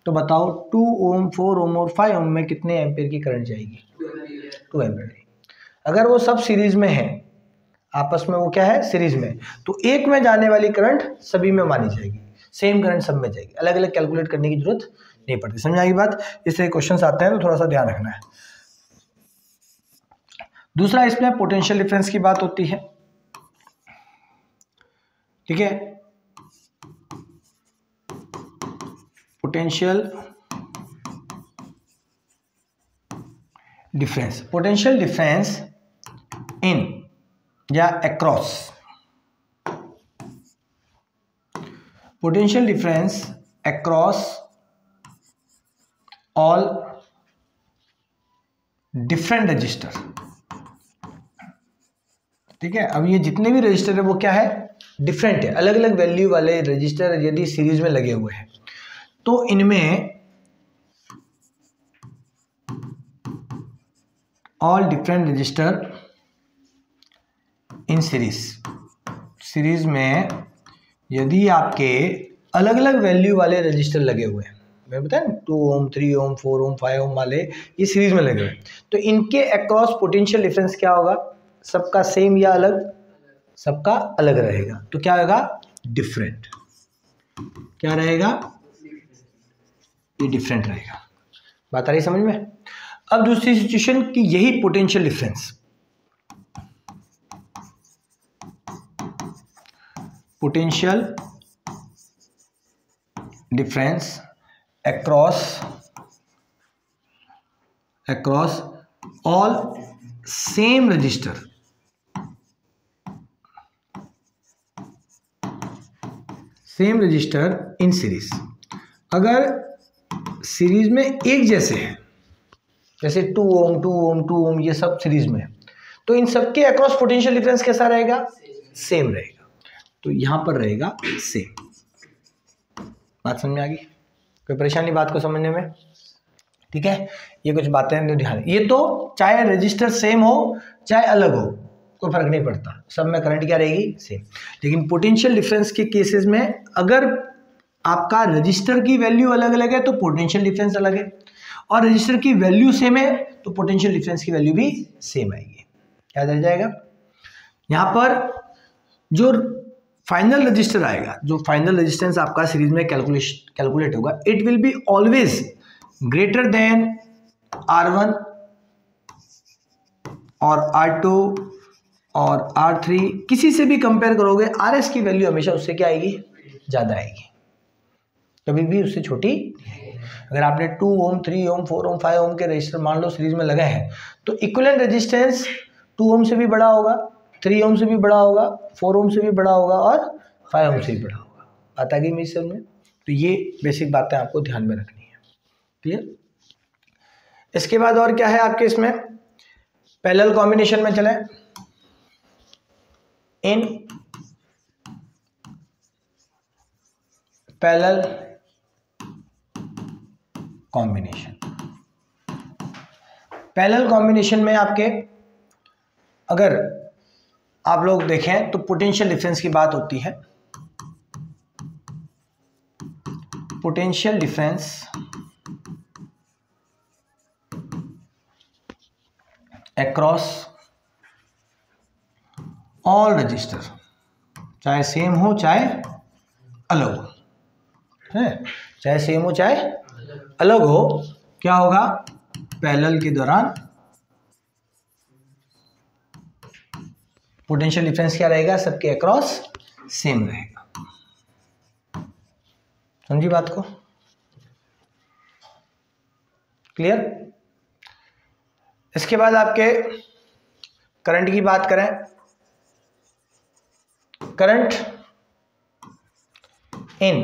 S1: तो बताओ 2 ओम, 4 ओम और 5 ओम में कितने एम्पियर की करंट जाएगी, 2 एम्पियर। अगर वो सब सीरीज में है, आपस में वो क्या है, सीरीज में, तो एक में जाने वाली करंट सभी में मानी जाएगी, सेम करंट सब में जाएगी, अलग अलग कैलकुलेट करने की जरूरत नहीं पड़ती। समझ आई बात? इस तरह क्वेश्चंस आते हैं तो थोड़ा सा ध्यान रखना है। दूसरा, इसमें पोटेंशियल डिफरेंस की बात होती है, ठीक है। Potential difference, potential difference in या across, potential difference across all different resistor, ठीक है। अब ये जितने भी रजिस्टर है वो क्या है, डिफरेंट है, अलग अलग वैल्यू वाले रजिस्टर यदि सीरीज में लगे हुए हैं तो इनमें all different register in series, series में यदि आपके अलग अलग वैल्यू वाले रजिस्टर लगे हुए हैं, मैं बताया 2 ओम, 3 ओम, 4 ओम, 5 ओम वाले ये सीरीज में लगे हुए हैं, तो इनके अक्रॉस पोटेंशियल डिफरेंस क्या होगा, सबका सेम या अलग, सबका अलग रहेगा, तो क्या होगा, डिफरेंट। क्या रहेगा, ये डिफरेंट रहेगा। बात आ रही समझ में? अब दूसरी सिचुएशन की यही potential difference, potential difference across all same register, same register in series. अगर सीरीज में एक जैसे हैं, जैसे 2 ओम 2 ओम 2 ओम ये सब सीरीज में है, तो इन सबके अक्रॉस पोटेंशियल डिफरेंस कैसा रहेगा, सेम रहेगा, तो यहां पर रहेगा सेम। बात समझ में आ गई? कोई परेशानी बात को समझने में? ठीक है, ये कुछ बातें हैं ध्यान, ये तो चाहे रजिस्टर सेम हो चाहे अलग हो कोई फर्क नहीं पड़ता, सब में करंट क्या रहेगी, सेम। लेकिन पोटेंशियल डिफरेंस के केसेस में अगर आपका रजिस्टर की वैल्यू अलग अलग है तो पोटेंशियल डिफरेंस अलग है, और रजिस्टर की वैल्यू सेम है तो पोटेंशियल डिफरेंस की वैल्यू भी सेम आएगी। याद रह जाएगा? यहां पर जो फाइनल रजिस्टर आएगा, जो फाइनल रेजिस्टेंस आपका सीरीज में कैलकुलेट होगा, it will be always greater than R1 और R2 और R3, किसी से भी कंपेयर करोगे RS की वैल्यू हमेशा उससे क्या आएगी, ज्यादा आएगी, कभी भी उससे छोटी। अगर आपने 2 ओम 3 ओम 4 ओम 5 ओम के रजिस्टर मान लो सीरीज में लगे हैं तो इक्विवेलेंट रेजिस्टेंस 2 ओम से भी बड़ा होगा, 3 ओम से भी बड़ा होगा, 4 ओम से भी बड़ा होगा और 5 ओम से भी बड़ा होगा। बात आ गई मेरी समझ में? तो ये बेसिक बातें आपको ध्यान में रखनी है। क्लियर? इसके बाद और क्या है आपके इसमें, पैरेलल कॉम्बिनेशन में चले। इन पैरेलल कॉम्बिनेशन, पैरेलल कॉम्बिनेशन में आपके अगर आप लोग देखें तो पोटेंशियल डिफरेंस की बात होती है। Potential difference across all register, चाहे सेम हो चाहे अलग हो, है, चाहे सेम हो चाहे अलग हो, क्या होगा, पैरेलल के दौरान पोटेंशियल डिफरेंस क्या रहेगा, सबके अक्रॉस सेम रहेगा। समझी बात को, क्लियर। इसके बाद आपके करंट की बात करें, current in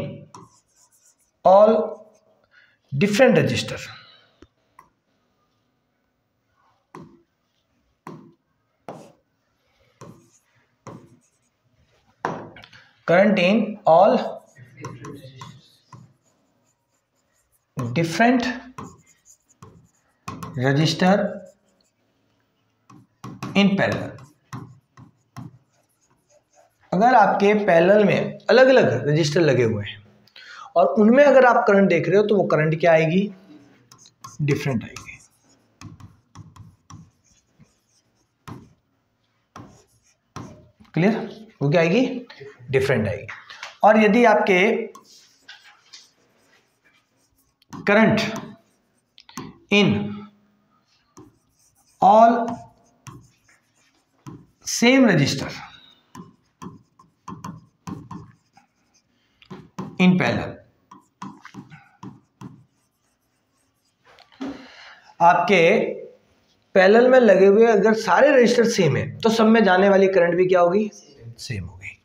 S1: all different register, current in all different register in parallel. अगर आपके पैरेलल में अलग अलग रजिस्टर लगे हुए हैं और उनमें अगर आप करंट देख रहे हो तो वो करंट क्या आएगी, डिफरेंट आएगी। क्लियर, वो क्या आएगी, डिफरेंट आएगी। और यदि आपके current in all same register in parallel, आपके पैरेलल में लगे हुए अगर सारे रजिस्टर सेम है तो सब में जाने वाली करंट भी क्या होगी, सेम होगी।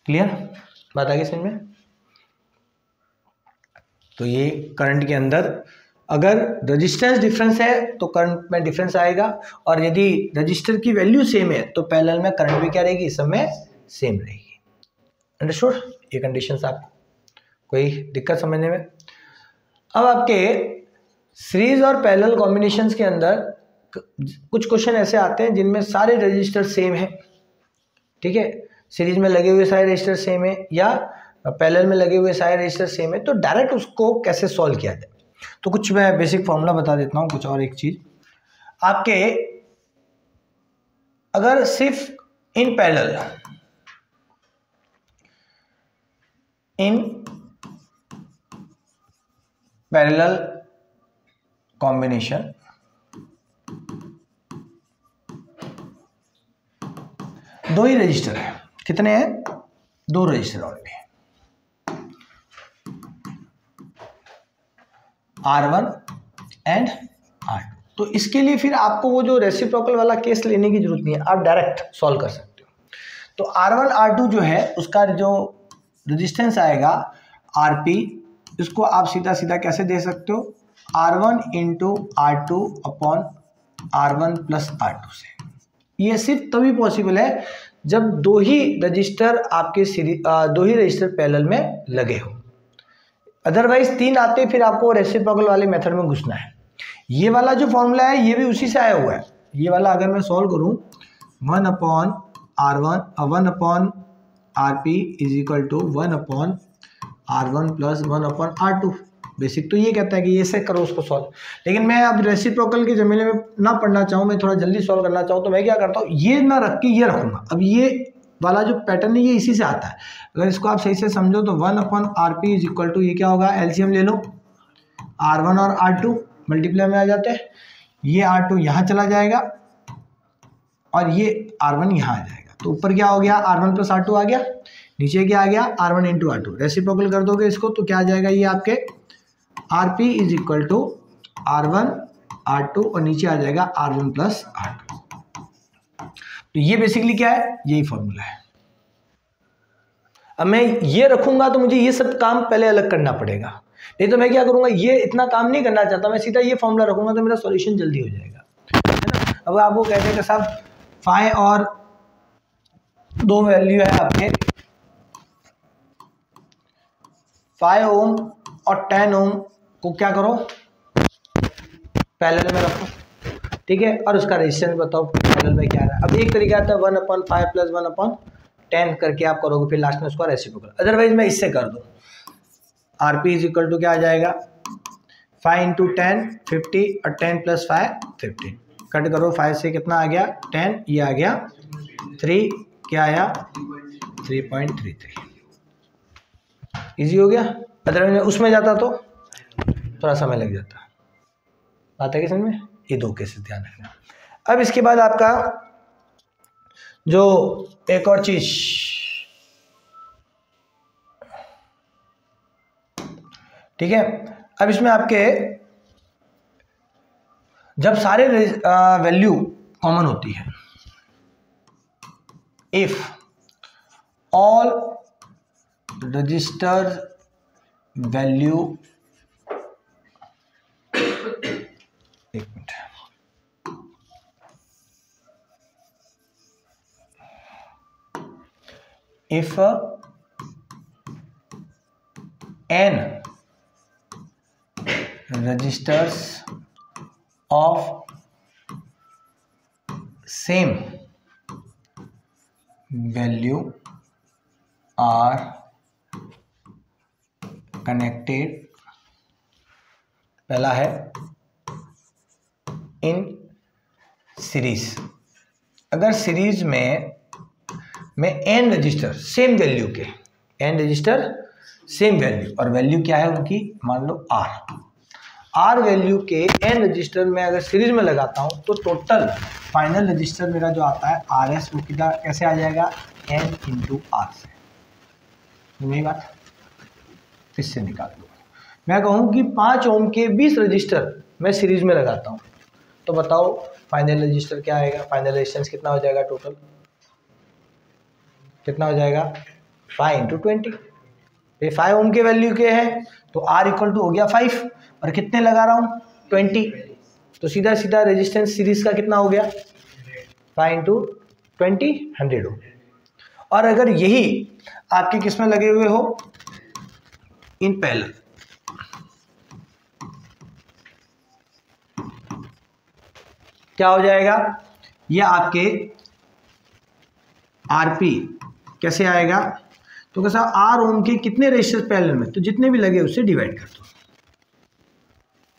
S1: क्लियर, बात आ गई समझ में। तो ये करंट के अंदर अगर रजिस्टेंस डिफरेंस है तो करंट में डिफरेंस आएगा, और यदि रजिस्टर की वैल्यू सेम है तो पैरेलल में करंट भी क्या रहेगी, सब में सेम रहेगी। अंडरस्टूड, ये कंडीशंस आपको कोई दिक्कत समझने में। अब आपके सीरीज और पैरेलल कॉम्बिनेशंस के अंदर कुछ क्वेश्चन ऐसे आते हैं जिनमें सारे रजिस्टर सेम है, ठीक है, सीरीज में लगे हुए सारे रजिस्टर सेम है या पैरेलल में लगे हुए सारे रजिस्टर सेम है, तो डायरेक्ट उसको कैसे सॉल्व किया जाए। तो कुछ मैं बेसिक फॉर्मूला बता देता हूं। कुछ और एक चीज, आपके अगर सिर्फ इन पैरेलल कॉम्बिनेशन दो ही रजिस्टर है, कितने हैं, दो register already, R1 and R2। तो इसके लिए फिर आपको वो जो रेसिप्रोकल वाला केस लेने की जरूरत नहीं है, आप डायरेक्ट सॉल्व कर सकते हो। तो R1 R2 जो है उसका जो रेजिस्टेंस आएगा RP, इसको आप सीधा सीधा कैसे दे सकते हो, R1 into R2 upon R1 plus R2 से। ये सिर्फ तभी पॉसिबल है जब दो ही रजिस्टर आपके दो ही रजिस्टर पैरेलल में लगे हो, अदरवाइज तीन आते फिर आपको रेसिप्रोकल वाले मेथड में घुसना है। ये वाला जो फॉर्मूला है ये भी उसी से आया हुआ है। ये वाला अगर मैं सॉल्व करूं 1 upon R1 1 upon RP is equal to 1 upon R1 plus 1 upon R2, basic तो ये कहता है कि ये से करो उसको सॉल्व। लेकिन मैं अब रेसिप्रोकल के जमेले में ना पढ़ना चाहूँ, मैं थोड़ा जल्दी सॉल्व करना चाहूँ, तो मैं क्या करता हूँ, ये ना रख के ये रखूँगा। अब ये वाला जो पैटर्न है ये इसी से आता है। अगर इसको आप सही से समझो तो 1 upon RP is equal to, ये क्या होगा, एलसीएम ले लो, R1 और R2 मल्टीप्लाई में आ जाते हैं, ये R2 यहाँ चला जाएगा और ये R1 यहाँ आ जाएगा। तो ऊपर क्या हो गया, R1 प्लस R2 आ गया, नीचे क्या आ गया, R1 इंटू R2। रेसिप्रोकल कर दोगे इसको तो क्या आ जाएगा, ये आपके RP is equal to R1 R2 और नीचे आ जाएगा R1 प्लस R2। तो ये बेसिकली क्या है, यही फॉर्मूला है। अब मैं ये रखूंगा तो मुझे ये सब काम पहले अलग करना पड़ेगा, नहीं तो मैं क्या करूंगा, ये इतना काम नहीं करना चाहता, मैं सीधा ये फॉर्मूला रखूंगा तो मेरा सॉल्यूशन जल्दी हो जाएगा, है ना। अब आपको कहते हैं कि साहब फाई और दो वैल्यू है आपके 5 ओम और 10 ओम को क्या करो, पैरेलल में रखो। ठीक है, और उसका रेजिस्टेंस बताओ पैरेलल में क्या है। अब एक तरीका आता है 1/5 + 1/10 करके आप करोगे, फिर लास्ट में उसका रेसिप्रोकल। अदरवाइज मैं इससे कर दूँ, RP इक्वल टू क्या आ जाएगा 5 × 10 50 और 10 + 5 15। कट करो, 5 से कितना आ गया 10, ये आ गया 3, क्या आया 3.33। इजी हो गया। अदरवाइज मैं उसमें जाता तो थोड़ा समय लग जाता। बात है कि समझ में, ये दो केसेस ध्यान रखना। अब इसके बाद आपका जो एक और चीज, ठीक है, अब इसमें आपके जब सारे वैल्यू कॉमन होती है, इफ ऑल रजिस्टर वैल्यू, एक minute, if n registers of same value are connected, पहला है इन सीरीज। अगर सीरीज में n रजिस्टर सेम वैल्यू के, n रजिस्टर सेम वैल्यू, और वैल्यू क्या है उनकी, मान लो r वैल्यू के n रजिस्टर में अगर सीरीज में लगाता हूं तो टोटल फाइनल रजिस्टर मेरा जो आता है RS वो कितना कैसे आ जाएगा n × r से। मेरी बात इससे निकाल दो। मैं कहूं कि 5 ओम के 20 रजिस्टर मैं सीरीज में लगाता हूं, तो बताओ फाइनल रजिस्टर क्या आएगा, फाइनल रेजिस्टेंस कितना हो जाएगा, टोटल कितना हो जाएगा 5 × 20। ये 5 ओम के वैल्यू के हैं तो R इक्वल टू हो गया 5, और कितने लगा रहा हूँ 20, तो सीधा सीधा रेजिस्टेंस सीरीज का कितना हो गया 5 × 20 100 हो। और अगर यही आपके किस में लगे हुए हो, इन पैरेलल, क्या हो जाएगा, ये आपके RP कैसे आएगा, तो कैसा R ओम के कितने रेजिस्टर पैरेलल में, तो जितने भी लगे उससे डिवाइड कर दो,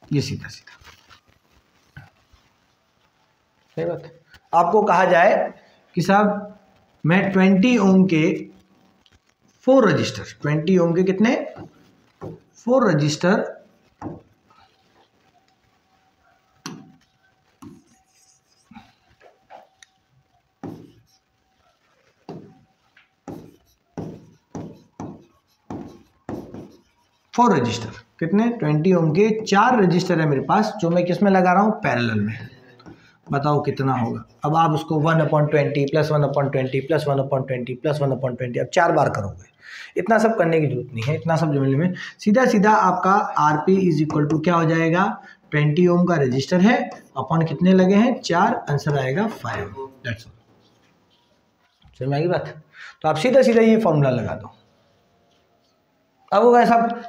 S1: ये सीधा सीधा। सही बात। आपको कहा जाए कि साहब मैं 20 ओम के 4 रजिस्टर, 20 ओम के कितने 4 रजिस्टर कितने 20 ओम के 4 रजिस्टर है मेरे पास, जो मैं किस में लगा रहा हूँ पैरेलल में। बताओ कितना होगा। अब आप उसको 1/20 + 1/20 + 1/20 + 1/20 अब 4 बार करोगे, इतना सब करने की जरूरत नहीं है, इतना सब जमने में सीधा सीधा आपका RP इक्वल टू क्या हो जाएगा 20 ओम का रजिस्टर है अपॉन कितने लगे हैं 4, आंसर आएगा 5। That's all. समझ में आई बात। तो आप सीधा सीधा ये फॉर्मूला लगा दो। अब होगा साहब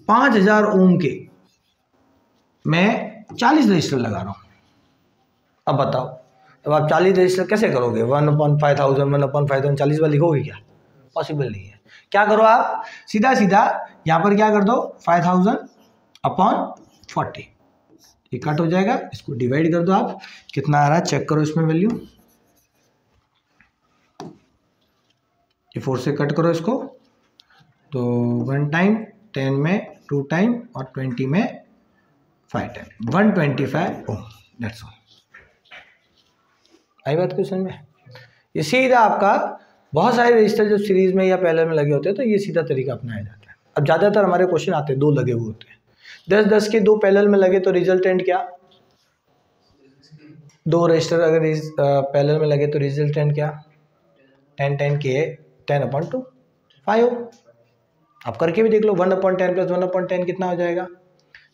S1: 5000 ओम के मैं 40 रजिस्टर लगा रहा हूँ। अब बताओ, अब आप 40 रजिस्टर कैसे करोगे, 1/5000 1/5000 40 बार लिखोगे क्या, पॉसिबल नहीं है। क्या करो आप सीधा सीधा यहाँ पर क्या कर दो 5000/40, ये कट हो जाएगा, इसको डिवाइड कर दो आप, कितना आ रहा है चेक करो इसमें वैल्यू, ये 4 से कट करो इसको, तो 1 टाइम 10 में 2 टाइम और 20 में 5 टाइम 125 ओम। That's all. आई बात क्वेश्चन में। ये सीधा आपका बहुत सारे रजिस्टर जब सीरीज में या पैरेलल में लगे होते हैं तो ये सीधा तरीका अपनाया जाता है। अब ज़्यादातर हमारे क्वेश्चन आते हैं 2 लगे हुए होते हैं, 10-10 के 2 पैरेलल में लगे तो रिजल्टेंट क्या, 2 रजिस्टर अगर पैरेलल में लगे तो रिजल्टेंट क्या 10 के 10/2 5 हो। आप करके भी देख लो 1/10 + 1/10 कितना हो जाएगा,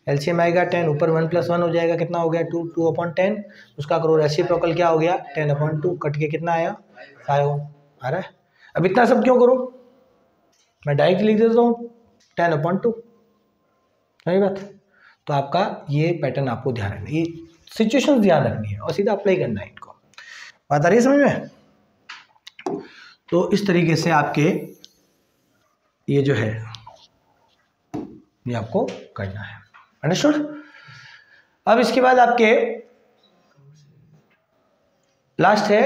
S1: एलसीएम आएगा 10, ऊपर 1 + 1 हो जाएगा, कितना हो गया 2, 2/10, उसका करो रेसिप्रोकल क्या हो गया 10/2, कट के कितना आया 5 आ रहा है। अब इतना सब क्यों करो, मैं डायरेक्ट लिख देता हूँ 10/2। सही बात। तो आपका ये पैटर्न आपको ध्यान रखना, ये सिचुएशन ध्यान रखनी है और सीधा अप्लाई करना है इनको। बात आ रही है समझ में? तो इस तरीके से आपके ये जो है ये आपको करना है। अंडरस्टूड? अब इसके बाद आपके लास्ट है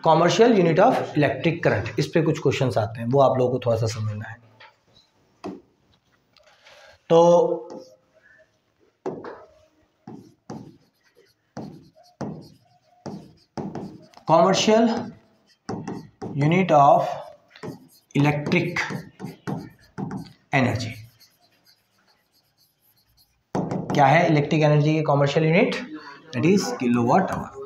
S1: commercial unit of electric current. इस पे कुछ क्वेश्चंस आते हैं, वो आप लोगों को थोड़ा सा समझना है। तो commercial unit of electric energy क्या है? इलेक्ट्रिक एनर्जी की commercial unit that is kilowatt hour.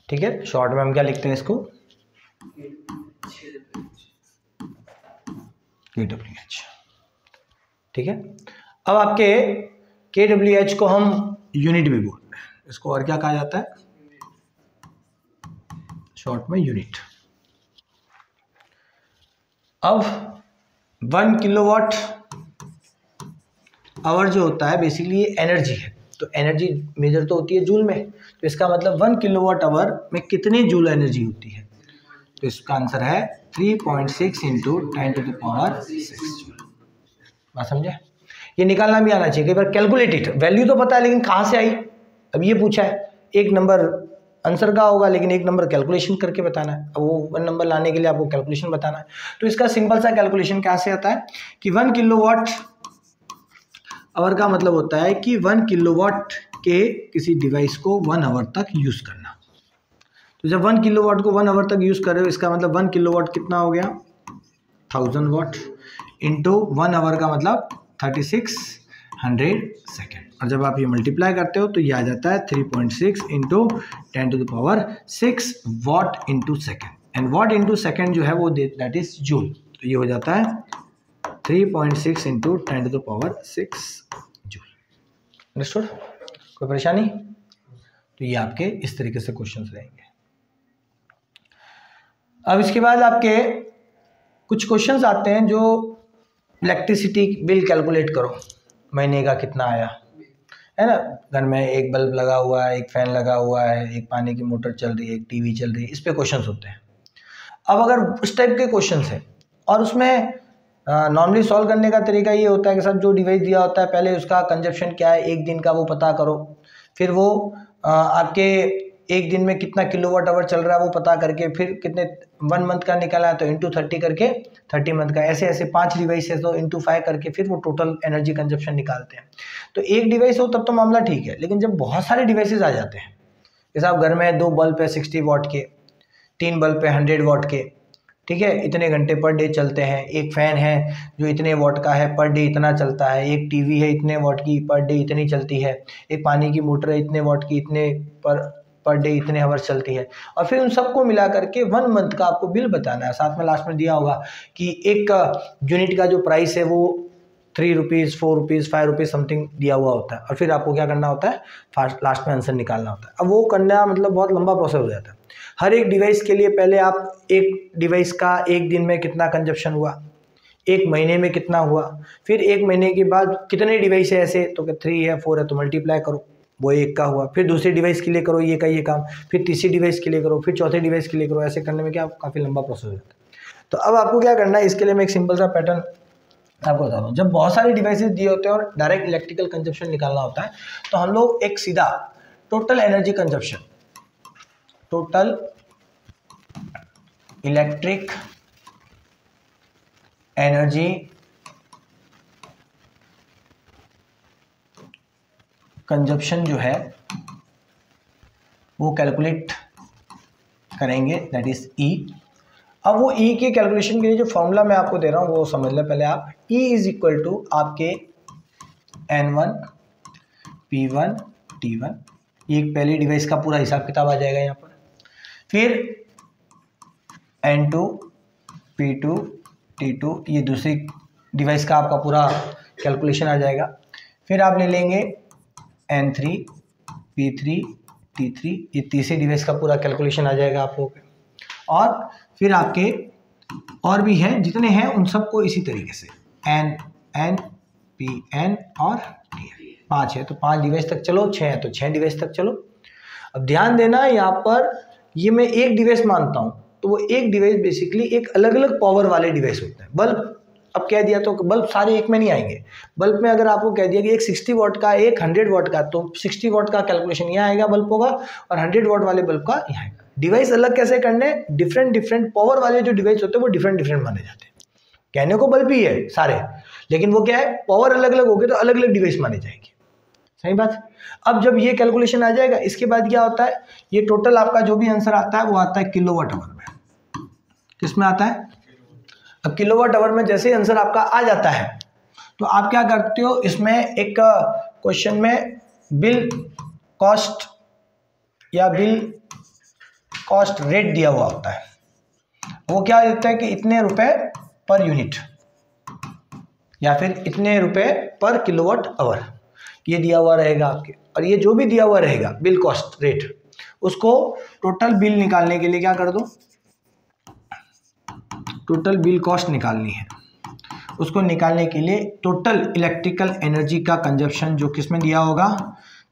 S1: ठीक है, शॉर्ट में हम क्या लिखते हैं इसको? KWH। ठीक है, अब आपके KWH को हम यूनिट भी बोलते हैं, इसको और क्या कहा जाता है? शॉर्ट में यूनिट। अब 1 किलोवाट आवर जो होता है बेसिकली ये एनर्जी है, तो एनर्जी मेजर तो होती है जूल में, तो इसका मतलब 1 किलोवाट आवर में कितने जूल एनर्जी होती है? तो इसका आंसर है 3.6 इंटू 10⁻⁶ जूल। बात समझे? ये निकालना भी आना चाहिए। कई बार कैलकुलेटेड वैल्यू तो पता है लेकिन कहाँ से आई, अब ये पूछा है, एक नंबर आंसर का होगा लेकिन एक नंबर कैलकुलेशन करके बताना है। अब वो 1 नंबर लाने के लिए आपको कैलकुलेशन बताना है। तो इसका सिंपल सा कैलकुलेशन कैसे आता है कि 1 किलोवाट आवर का मतलब होता है कि 1 किलोवाट के किसी डिवाइस को 1 आवर तक यूज़ करना। तो जब 1 किलोवाट को 1 आवर तक यूज़ कर रहे हो, इसका मतलब 1 किलोवाट कितना हो गया? 1000 वाट इंटू 1 आवर का मतलब 3600 सेकेंड। और जब आप ये मल्टीप्लाई करते हो तो ये आ जाता है 3.6 into 10⁻⁶ watt into second. And watt into second जो है वो दैट इज जूल। तो ये हो जाता है 3.6 इंटू 10⁻⁶ जूल। अंडरस्टूड? कोई परेशानी? तो ये आपके इस तरीके से क्वेश्चंस रहेंगे। अब इसके बाद आपके कुछ क्वेश्चंस आते हैं जो इलेक्ट्रिसिटी बिल कैलकुलेट करो, महीने का कितना आया, है ना? घर में एक बल्ब लगा हुआ है, एक फ़ैन लगा हुआ है, एक पानी की मोटर चल रही है, एक टीवी चल रही है, इस पे क्वेश्चंस होते हैं। अब अगर इस टाइप के क्वेश्चंस हैं और उसमें नॉर्मली सॉल्व करने का तरीका ये होता है कि सब जो डिवाइस दिया होता है पहले उसका कंजप्शन क्या है एक दिन का वो पता करो, फिर वो आपके एक दिन में कितना किलोवाट आवर चल रहा है वो पता करके फिर कितने 1 मंथ का निकाला है तो इंटू 30 करके 30 मंथ का, ऐसे ऐसे 5 डिवाइस है तो इंटू 5 करके फिर वो टोटल एनर्जी कंजप्शन निकालते हैं। तो एक डिवाइस हो तब तो मामला ठीक है, लेकिन जब बहुत सारे डिवाइसेस आ जाते हैं, जैसे आप घर में 2 बल्ब है 60 वाट के, 3 बल्ब है 100 वाट के, ठीक है, इतने घंटे पर डे चलते हैं, एक फ़ैन है जो इतने वाट का है पर डे इतना चलता है, एक टीवी है इतने वाट की पर डे इतनी चलती है, एक पानी की मोटर है इतने वाट की इतने पर डे इतने आवर्स चलती है, और फिर उन सबको मिला करके 1 मंथ का आपको बिल बताना है। साथ में लास्ट में दिया होगा कि एक यूनिट का जो प्राइस है वो 3 रुपीज़ 4 रुपीज़ 5 रुपीज़ समथिंग दिया हुआ होता है, और फिर आपको क्या करना होता है, लास्ट में आंसर निकालना होता है। अब वो करना मतलब बहुत लंबा प्रोसेस हो जाता है। हर एक डिवाइस के लिए पहले आप एक डिवाइस का एक दिन में कितना कंजप्शन हुआ, एक महीने में कितना हुआ, फिर एक महीने के बाद कितने डिवाइस है ऐसे, तो 3 है 4 है तो मल्टीप्लाई करो, वो एक का हुआ, फिर दूसरे डिवाइस के लिए करो ये का ये काम, फिर तीसरी डिवाइस के लिए करो, फिर चौथे डिवाइस के लिए करो। ऐसे करने में क्या काफ़ी लंबा प्रोसेस हो जाता है। तो अब आपको क्या करना है, इसके लिए मैं एक सिंपल सा पैटर्न आपको बता दूँ। जब बहुत सारे डिवाइसेस दिए होते हैं और डायरेक्ट इलेक्ट्रिकल कंजप्शन निकालना होता है तो हम लोग एक सीधा total energy consumption, total electric energy consumption जो है वो कैलकुलेट करेंगे, दैट इज ई। अब वो ई के कैलकुलेशन के लिए जो फॉर्मूला मैं आपको दे रहा हूँ वो समझ लें पहले आप। ई इज इक्वल टू आपके N1 P1 T1, ये एक पहली डिवाइस का पूरा हिसाब किताब आ जाएगा यहाँ पर, फिर N2 P2 T2, ये दूसरी डिवाइस का आपका पूरा कैलकुलेशन आ जाएगा, फिर आप ले लेंगे N3 P3 T3, ये तीसरी डिवाइस का पूरा कैलकुलेशन आ जाएगा आप लोग, और फिर आपके और भी हैं जितने हैं उन सबको इसी तरीके से एन एन पी एन और टी एन। 5 है तो 5 डिवाइस तक चलो, 6 है तो 6 डिवाइस तक चलो। अब ध्यान देना यहाँ पर ये मैं एक डिवाइस मानता हूँ, तो वो एक डिवाइस बेसिकली एक अलग अलग पावर वाले डिवाइस होते हैं। बल्ब अब कह दिया तो बल्ब सारे एक में नहीं आएंगे। बल्ब में अगर आपको कह दिया कि एक 60 वाट का, एक 100 वाट का, तो 60 वाट का कैलकुलेशन यहाँ आएगा बल्ब होगा और 100 वाट वाले बल्ब का यहाँ आएगा। डिवाइस अलग कैसे करने, डिफरेंट पावर वाले जो डिवाइस होते हैं वो डिफरेंट माने जाते हैं। कहने को बल्ब ही है सारे, लेकिन वो क्या है, पावर अलग अलग होगी तो अलग अलग डिवाइस माने जाएंगे। सही बात। अब जब ये कैलकुलेशन आ जाएगा, इसके बाद क्या होता है, ये टोटल आपका जो भी आंसर आता है वो आता है किलोवाट आवर में। किस में आता है? अब किलोवाट आवर में जैसे ही आंसर आपका आ जाता है तो आप क्या करते हो, इसमें एक क्वेश्चन में बिल कॉस्ट या बिल कॉस्ट रेट दिया हुआ होता है। वो क्या देता है कि इतने रुपए पर यूनिट या फिर इतने रुपए पर किलोवाट आवर, ये दिया हुआ रहेगा आपके। और ये जो भी दिया हुआ रहेगा बिल कॉस्ट रेट, उसको टोटल बिल निकालने के लिए क्या कर दो, टोटल बिल कॉस्ट निकालनी है। उसको निकालने के लिए टोटल इलेक्ट्रिकल एनर्जी का कंजप्शन जो किस में दिया होगा,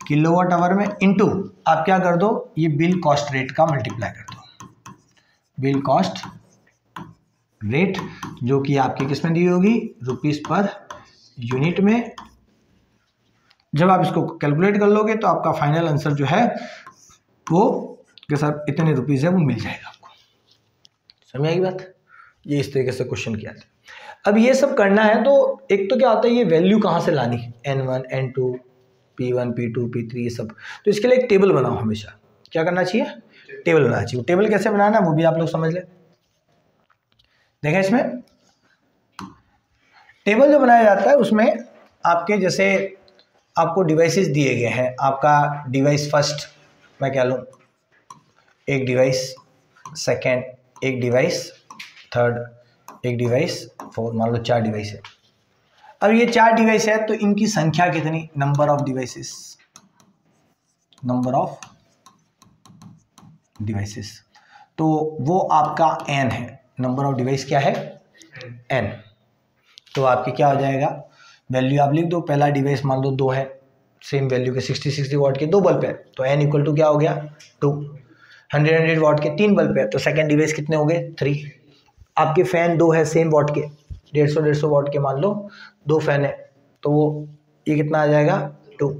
S1: किलोवाट आवर में, इनटू आप क्या कर दो, ये बिल कॉस्ट रेट का मल्टीप्लाई कर दो। बिल कॉस्ट रेट जो कि आपकी किस में दी होगी, रुपीस पर यूनिट में। जब आप इसको कैलकुलेट कर लोगे तो आपका फाइनल आंसर जो है वो के साथ इतने रुपीस है वो मिल जाएगा आपको। समझ आई बात? ये इस तरीके से क्वेश्चन किया था। अब ये सब करना है तो एक तो क्या होता है, ये वैल्यू कहाँ से लानी, n1 n2 p1 p2 p3 ये सब, तो इसके लिए एक टेबल बनाओ। हमेशा क्या करना चाहिए, टेबल बनाना चाहिए। टेबल कैसे बनाना वो भी आप लोग समझ ले। देखें इसमें टेबल जो बनाया जाता है उसमें आपके जैसे आपको डिवाइसेस दिए गए हैं। आपका डिवाइस फर्स्ट मैं क्या लूँ, एक डिवाइस, सेकेंड एक डिवाइस, थर्ड एक डिवाइस, फोर्थ, मान लो 4 डिवाइस है। अब ये 4 डिवाइस है तो इनकी संख्या कितनी, number of devices, number of devices, तो वो आपका n है। नंबर ऑफ डिवाइस क्या है, n। तो आपकी क्या हो जाएगा, वैल्यू आप लिख दो। पहला डिवाइस मान लो 2 है, सेम वैल्यू के 60 वाट के 2 बल्ब है तो n इक्वल टू क्या हो गया 2। 100 वाट के 3 बल्ब है तो सेकेंड डिवाइस कितने हो गए 3। आपके फैन 2 है सेम वाट के, 150 वाट के मान लो 2 फैन है तो वो ये कितना आ जाएगा 2।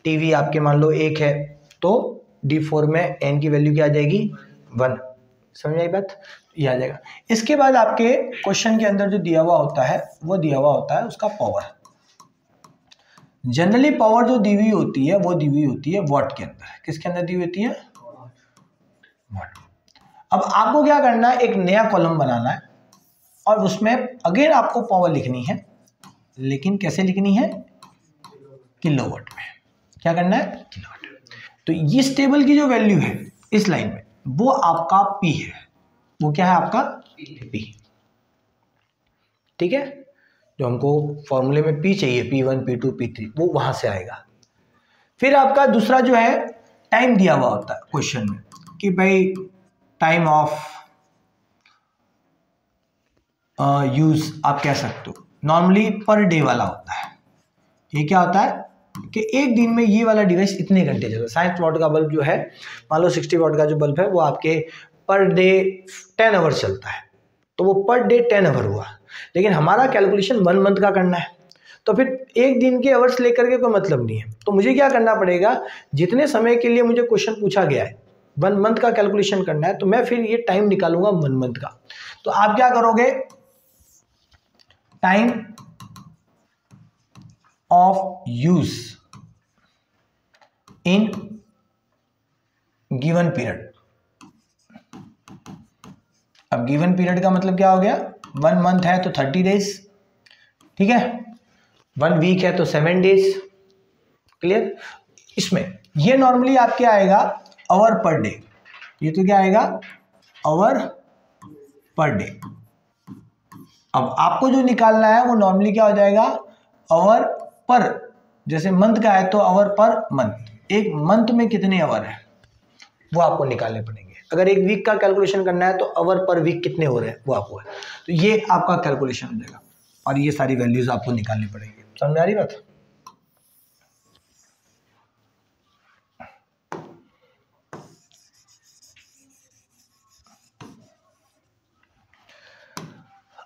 S1: टीवी आपके मान लो 1 है तो D4 में n की वैल्यू क्या आ जाएगी 1। समझ आई बात? ये आ जाएगा। इसके बाद आपके क्वेश्चन के अंदर जो दिया हुआ होता है वो दिया हुआ होता है उसका पावर। जनरली पावर जो दी हुई होती है वो दी हुई होती है वाट के अंदर। किसके अंदर दी हुई होती है, वाट। अब आपको क्या करना है, एक नया कॉलम बनाना है और उसमें अगेन आपको पावर लिखनी है, लेकिन कैसे लिखनी है, किलोवाट में। क्या करना है, किलोवाट। तो इस टेबल की जो वैल्यू है इस लाइन में वो आपका P है। वो क्या है आपका P। ठीक है, जो हमको फॉर्मूले में P चाहिए, P1 P2 P3, वो वहां से आएगा। फिर आपका दूसरा जो है टाइम दिया हुआ होता है क्वेश्चन में कि भाई टाइम ऑफ यूज आप कह सकते हो, नॉर्मली पर डे वाला होता है। ये क्या होता है कि एक दिन में ये वाला डिवाइस इतने घंटे चलता है। 60 वाट का बल्ब जो है, मान लो 60 वाट का जो बल्ब है वो आपके पर डे 10 आवर चलता है तो वो पर डे 10 आवर हुआ। लेकिन हमारा कैलकुलेशन 1 मंथ का करना है तो फिर एक दिन के आवर्स लेकर के कोई मतलब नहीं है। तो मुझे क्या करना पड़ेगा, जितने समय के लिए मुझे क्वेश्चन पूछा गया है 1 मंथ का कैलकुलेशन करना है तो मैं फिर ये टाइम निकालूंगा 1 मंथ का। तो आप क्या करोगे, time of use in given period. अब गिवन पीरियड का मतलब क्या हो गया, 1 मंथ है तो 30 डेज, ठीक है, 1 वीक है तो 7 डेज। क्लियर? इसमें ये नॉर्मली आपके आएगा आवर पर डे। ये तो क्या आएगा, आवर पर डे। अब आपको जो निकालना है वो नॉर्मली क्या हो जाएगा, आवर पर, जैसे मंथ का है तो आवर पर मंथ। एक मंथ में कितने आवर है वो आपको निकालने पड़ेंगे। अगर एक वीक का कैलकुलेशन करना है तो आवर पर वीक कितने हो रहे हैं वो आपको है। तो ये आपका कैलकुलेशन हो जाएगा। और ये सारी वैल्यूज आपको निकालनी पड़ेगी। समझ में आ रही बात?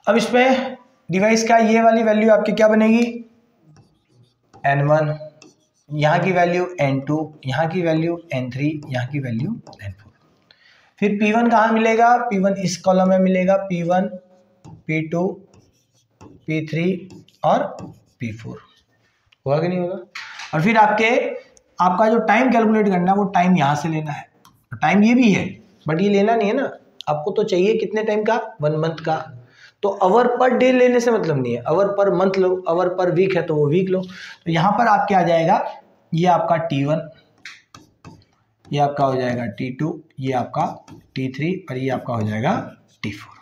S1: अब इसमें डिवाइस का ये वाली वैल्यू आपकी क्या बनेगी, n1, यहाँ की वैल्यू n2, यहाँ की वैल्यू n3, यहाँ की वैल्यू n4। फिर P1 कहाँ मिलेगा, P1 इस कॉलम में मिलेगा, P1, P2, P3 और P4। होगा कि नहीं होगा? और फिर आपका जो टाइम कैलकुलेट करना है वो टाइम यहाँ से लेना है। टाइम ये भी है बट ये लेना नहीं है ना, आपको तो चाहिए कितने टाइम का, 1 मंथ का। तो आवर पर डे लेने से मतलब नहीं है, आवर पर मंथ लो, आवर पर वीक है तो वो वीक लो। तो यहाँ पर आप क्या आ जाएगा, ये आपका T1, ये आपका हो जाएगा T2, ये आपका T3 और ये आपका हो जाएगा T4।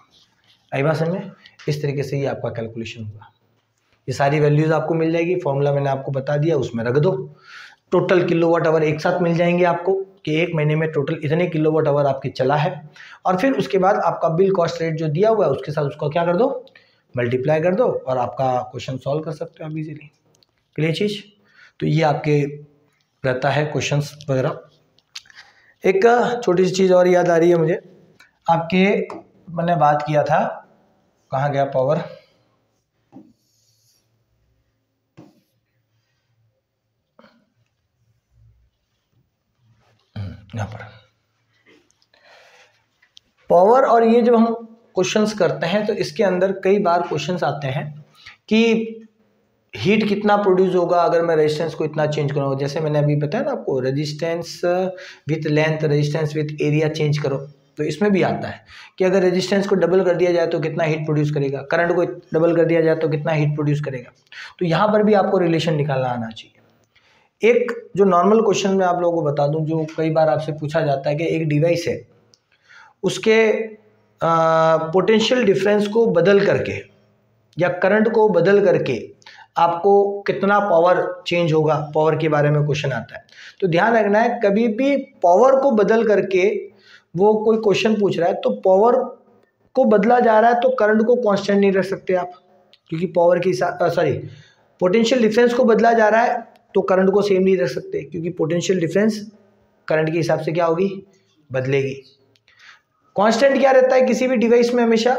S1: आई बात समझ में? इस तरीके से ये आपका कैलकुलेशन होगा। ये सारी वैल्यूज आपको मिल जाएगी, फॉर्मूला मैंने आपको बता दिया, उसमें रख दो। टोटल किलोवाट आवर एक साथ मिल जाएंगे आपको कि एक महीने में टोटल इतने किलोवाट आवर आपकी चला है। और फिर उसके बाद आपका बिल कॉस्ट रेट जो दिया हुआ है उसके साथ उसको क्या कर दो, मल्टीप्लाई कर दो और आपका क्वेश्चन सॉल्व कर सकते हो आप इजीली। क्लियर चीज़? तो ये आपके रहता है क्वेश्चंस वगैरह। एक छोटी सी चीज़ और याद आ रही है मुझे, आपके मैंने बात किया था, कहाँ गया पावर, यहाँ पर पावर। और ये जब हम क्वेश्चंस करते हैं तो इसके अंदर कई बार क्वेश्चंस आते हैं कि हीट कितना प्रोड्यूस होगा अगर मैं रेजिस्टेंस को इतना चेंज करूँ। जैसे मैंने अभी बताया ना आपको, resistance with length, resistance with area change करो। तो इसमें भी आता है कि अगर रेजिस्टेंस को डबल कर दिया जाए तो कितना हीट प्रोड्यूस करेगा, करंट को डबल कर दिया जाए तो कितना हीट प्रोड्यूस करेगा। तो यहाँ पर भी आपको रिलेशन निकालना आना चाहिए। एक जो नॉर्मल क्वेश्चन मैं आप लोगों को बता दूं, जो कई बार आपसे पूछा जाता है कि एक डिवाइस है, उसके पोटेंशियल डिफरेंस को बदल करके या करंट को बदल करके आपको कितना पावर चेंज होगा, पावर के बारे में क्वेश्चन आता है। तो ध्यान रखना है, कभी भी पावर को बदल करके वो कोई क्वेश्चन पूछ रहा है तो पावर को बदला जा रहा है तो करंट को कांस्टेंट नहीं रख सकते आप, क्योंकि पावर की पोटेंशियल डिफरेंस को बदला जा रहा है तो करंट को सेम नहीं रख सकते, क्योंकि पोटेंशियल डिफरेंस करंट के हिसाब से क्या होगी, बदलेगी। कांस्टेंट क्या रहता है किसी भी डिवाइस में हमेशा,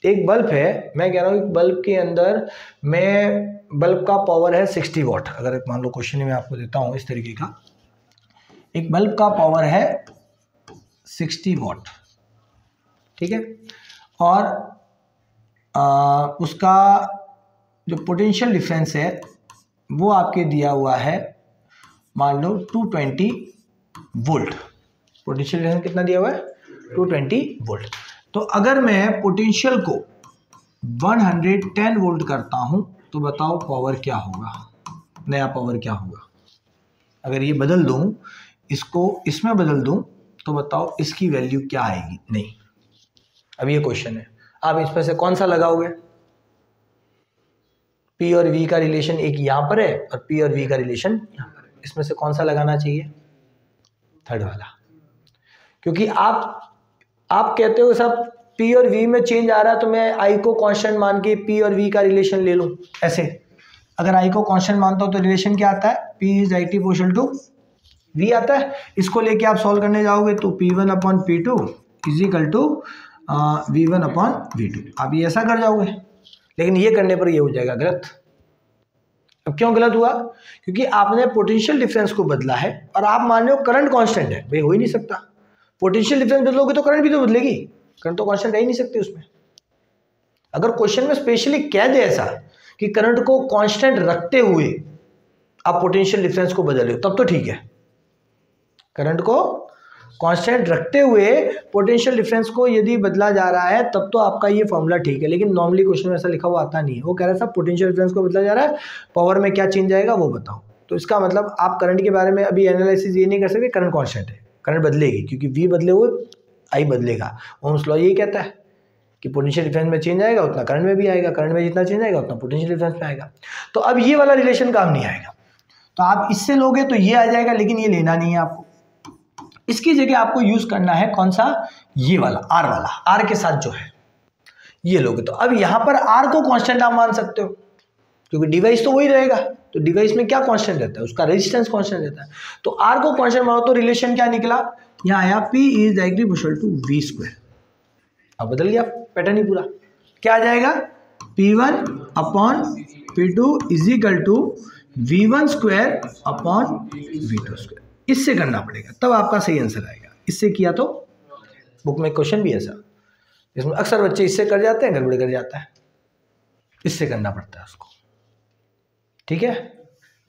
S1: एक बल्ब है, मैं कह रहा हूँ एक बल्ब के अंदर मैं बल्ब का पावर है 60 वाट। अगर मान लो क्वेश्चन में आपको देता हूँ इस तरीके का, एक बल्ब का पावर है 60 वाट, ठीक है, और उसका जो पोटेंशियल डिफरेंस है वो आपके दिया हुआ है, मान लो 220 वोल्ट। पोटेंशियल डिफरेंस कितना दिया हुआ है, 220 वोल्ट। तो अगर मैं पोटेंशियल को 110 वोल्ट करता हूं तो बताओ पावर क्या होगा, नया पावर क्या होगा। अगर ये बदल दूं, इसको इसमें बदल दूं तो बताओ इसकी वैल्यू क्या आएगी। नहीं, अब ये क्वेश्चन है, आप इसमें से कौन सा लगाओगे। P और V का रिलेशन एक यहाँ पर है और P और V का रिलेशन यहाँ पर है, इसमें से कौन सा लगाना चाहिए, थर्ड वाला। क्योंकि आप कहते हो सब P और V में चेंज आ रहा है तो मैं I को कांस्टेंट मान के P और V का रिलेशन ले लूँ। ऐसे अगर I को कांस्टेंट मानता हूँ तो रिलेशन क्या आता है, P is directly proportional to V आता है। इसको लेके आप सॉल्व करने जाओगे तो P1 upon P2 is equal to V1 upon V2, आप ये ऐसा कर जाओगे। लेकिन ये करने पर ये हो जाएगा गलत। अब क्यों गलत हुआ, क्योंकि आपने पोटेंशियल डिफरेंस को बदला है और आप मान रहे हो करंट कांस्टेंट है। भाई हो ही नहीं सकता, पोटेंशियल डिफरेंस बदलोगे तो करंट भी तो बदलेगी, करंट तो कांस्टेंट रह ही नहीं सकती उसमें। अगर क्वेश्चन में स्पेशली कह दे ऐसा कि करंट को कांस्टेंट रखते हुए आप पोटेंशियल डिफरेंस को बदल रहे हो तब तो ठीक है, करंट को कांस्टेंट रखते हुए पोटेंशियल डिफरेंस को यदि बदला जा रहा है तब तो आपका ये फॉर्मूला ठीक है। लेकिन नॉर्मली क्वेश्चन में ऐसा लिखा हुआ आता नहीं है, वो कह रहा था पोटेंशियल डिफरेंस को बदला जा रहा है, पावर में क्या चेंज आएगा वो बताओ। तो इसका मतलब आप करंट के बारे में अभी एनालिसिस ये नहीं कर सकते करंट कांस्टेंट है, करंट बदलेगी, क्योंकि V बदले हुए I बदलेगा। ओम्स लॉ यही कहता है कि पोटेंशियल डिफरेंस में चेंज आएगा उतना करंट में भी आएगा, करंट में जितना चेंज आएगा उतना पोटेंशियल डिफरेंस में आएगा। तो अब ये वाला रिलेशन काम नहीं आएगा, तो आप इससे लोगे तो ये आ जाएगा, लेकिन ये लेना नहीं है आपको। इसकी जगह आपको यूज करना है कौन सा, ये वाला R वाला, R के साथ जो है ये लोगे। तो अब यहाँ पर आर को कांस्टेंट आप मान सकते हो क्योंकि डिवाइस तो वही रहेगा, तो डिवाइस में क्या कांस्टेंट रहता है, उसका रेजिस्टेंस कांस्टेंट रहता है। तो आर को कांस्टेंट मानो तो रिलेशन क्या निकला, यहाँ आया P is directly proportional to V square. अब बदल गया पैटर्न ही पूरा, क्या आ जाएगा P1 upon P2 is equal to V1 square upon V2 square. इससे करना पड़ेगा तब आपका सही आंसर आएगा। इससे किया तो बुक में क्वेश्चन भी ऐसा, इसमें अक्सर बच्चे इससे कर जाते हैं, गड़बड़ कर जाता है, इससे करना पड़ता है उसको। ठीक है,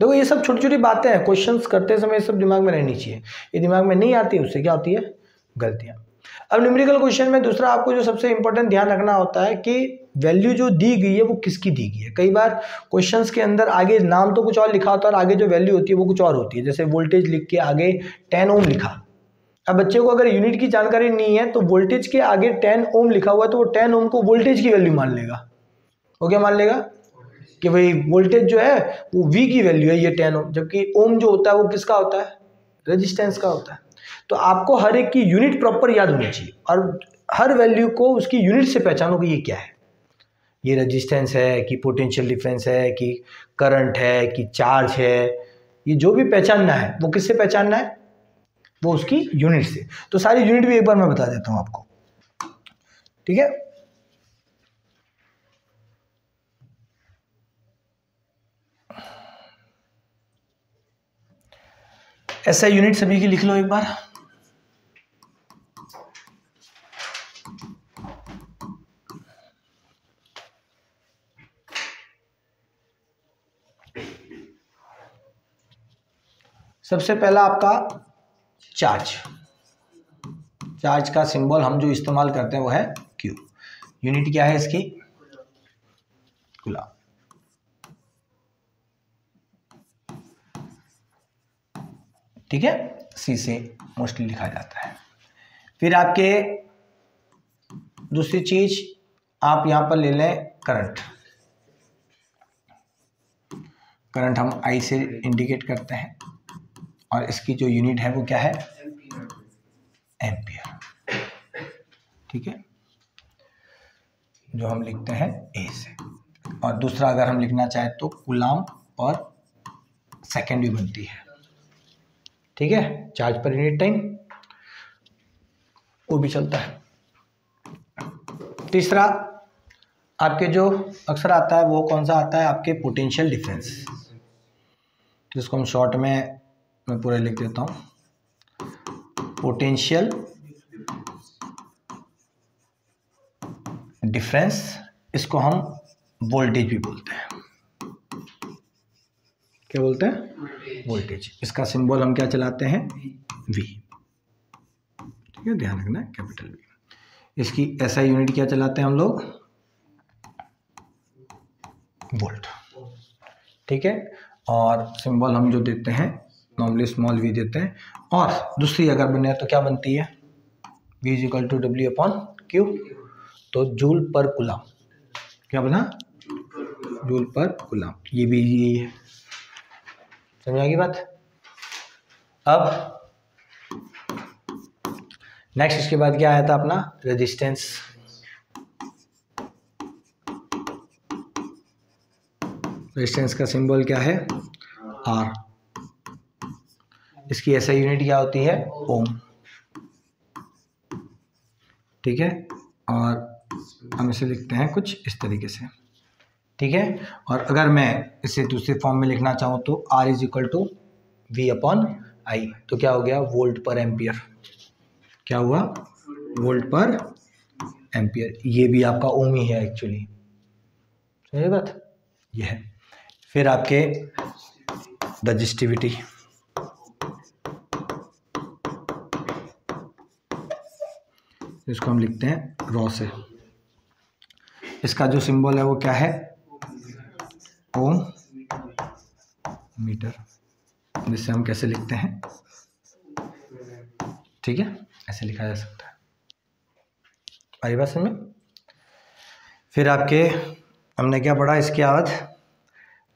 S1: देखो ये सब छोटी छोटी बातें हैं, क्वेश्चंस करते समय सब दिमाग में रहनी चाहिए। ये दिमाग में नहीं आती उससे क्या होती है, गलतियां। अब न्यूमेरिकल क्वेश्चन में दूसरा आपको जो सबसे इंपॉर्टेंट ध्यान रखना होता है कि वैल्यू जो दी गई है वो किसकी दी गई है। कई बार क्वेश्चंस के अंदर आगे नाम तो कुछ और लिखा होता है और आगे जो वैल्यू होती है वो कुछ और होती है। जैसे वोल्टेज लिख के आगे 10 ओम लिखा, अब बच्चे को अगर यूनिट की जानकारी नहीं है तो वोल्टेज के आगे 10 ओम लिखा हुआ है तो वो 10 ओम को वोल्टेज की वैल्यू मान लेगा। वो क्या मान लेगा कि भाई वोल्टेज जो है वो V की वैल्यू है ये 10 ओम, जबकि ओम जो होता है वो किसका होता है, रेजिस्टेंस का होता है। तो आपको हर एक की यूनिट प्रॉपर याद होनी चाहिए और हर वैल्यू को उसकी यूनिट से पहचानो कि ये क्या है, ये रेजिस्टेंस है कि पोटेंशियल डिफरेंस है कि करंट है कि चार्ज है। ये जो भी पहचानना है वो किससे पहचानना है, वो उसकी यूनिट से। तो सारी यूनिट भी एक बार मैं बता देता हूं आपको, ठीक है। ऐसा यूनिट सभी की लिख लो एक बार। सबसे पहला आपका चार्ज, चार्ज का सिंबल हम जो इस्तेमाल करते हैं वो है Q। यूनिट क्या है इसकी, कूलम। ठीक है, C से मोस्टली लिखा जाता है। फिर आपके दूसरी चीज आप यहां पर ले लें करंट। करंट हम I से इंडिकेट करते हैं और इसकी जो यूनिट है वो क्या है, एम्पियर। ठीक है, जो हम लिखते हैं A से। और दूसरा अगर हम लिखना चाहें तो कूलम और सेकेंड भी बनती है। ठीक है, चार्ज पर यूनिट टाइम वो भी चलता है। तीसरा आपके जो अक्सर आता है वो कौन सा आता है, आपके पोटेंशियल डिफरेंस, जिसको हम शॉर्ट में मैं पूरा लिख देता हूं, पोटेंशियल डिफरेंस। इसको हम वोल्टेज भी बोलते हैं। क्या बोलते हैं, वोल्टेज। इसका सिंबल हम क्या चलाते हैं, V। ठीक है, ध्यान रखना है, कैपिटल V। इसकी ऐसा यूनिट क्या चलाते हैं हम लोग, वोल्ट। ठीक है, और सिंबल हम जो देते हैं नॉर्मली स्मॉल v देते हैं। और दूसरी अगर बने तो क्या बनती है, V is equal to W upon Q। तो जूल पर कूलम, क्या बना, जूल पर कूलम। ये भी यही है, समझ आ गई बात। अब नेक्स्ट इसके बाद क्या आया था अपना, रेजिस्टेंस। रेजिस्टेंस का सिंबल क्या है, R। इसकी ऐसा यूनिट क्या होती है, ओम। ठीक है, और हम इसे लिखते हैं कुछ इस तरीके से। ठीक है, और अगर मैं इसे दूसरे फॉर्म में लिखना चाहूँ तो R is equal to V upon I। तो क्या हो गया, वोल्ट पर एम्पियर। क्या हुआ, वोल्ट पर एम्पियर। ये भी आपका ओम ही है एक्चुअली, समझे बात, ये है। फिर आपके रजिस्टिविटी, इसको हम लिखते हैं रॉ से। इसका जो सिंबल है वो क्या है, ओम मीटर। जिससे हम कैसे लिखते हैं, ठीक है, ऐसे लिखा जा सकता है। आई बात समझ में। फिर आपके हमने क्या पढ़ा इसके बाद,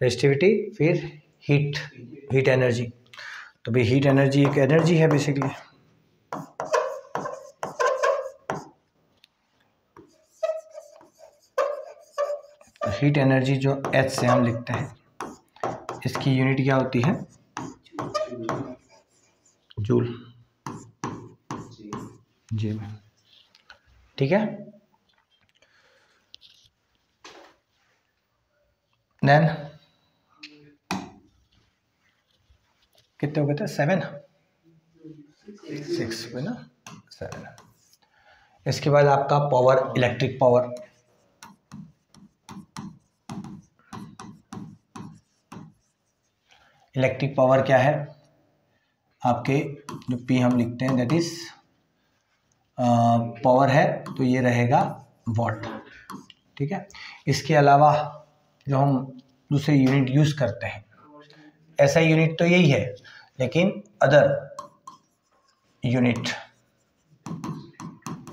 S1: रेजिस्टिविटी, फिर हीट एनर्जी। तो भाई हीट एनर्जी एक एनर्जी है बेसिकली। हीट एनर्जी जो H से हम लिखते हैं, इसकी यूनिट क्या होती है? जूल, जी में, ठीक है। देन कितने हो गए थे? 7, 6 है ना, 7। इसके बाद आपका power, electric power, electric power क्या है आपके? जो P हम लिखते हैं दैट इज पावर है, तो ये रहेगा वॉट, ठीक है। इसके अलावा जो हम दूसरे यूनिट यूज़ करते हैं, ऐसा यूनिट तो यही है, लेकिन अदर यूनिट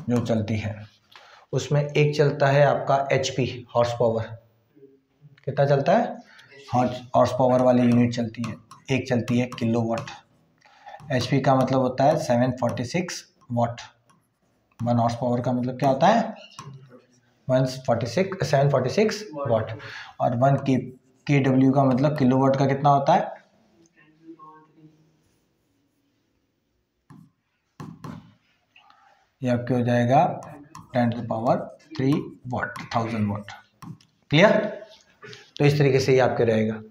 S1: जो चलती है उसमें एक चलता है आपका HP, हॉर्स पावर। कितना चलता है? हॉर्स पावर वाली यूनिट चलती है। एक चलती है किलोवाट। HP का मतलब होता है 746 वाट। 1 हॉर्स पावर का मतलब क्या होता है? 746 वाट। और 1 kW का मतलब किलोवाट का कितना होता है? ये आपके हो जाएगा 10⁻³ वाट, 1000 वाट। क्लियर? तो इस तरीके से ये आपके रहेगा।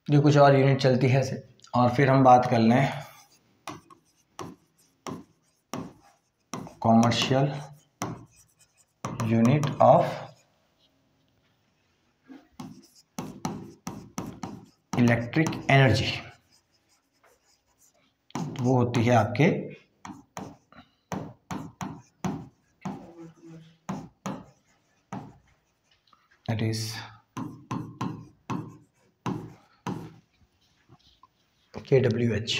S1: जो कुछ और यूनिट चलती है ऐसे। और फिर हम बात कर लें commercial unit of electric energy. वो होती है आपके दैट इज kWh,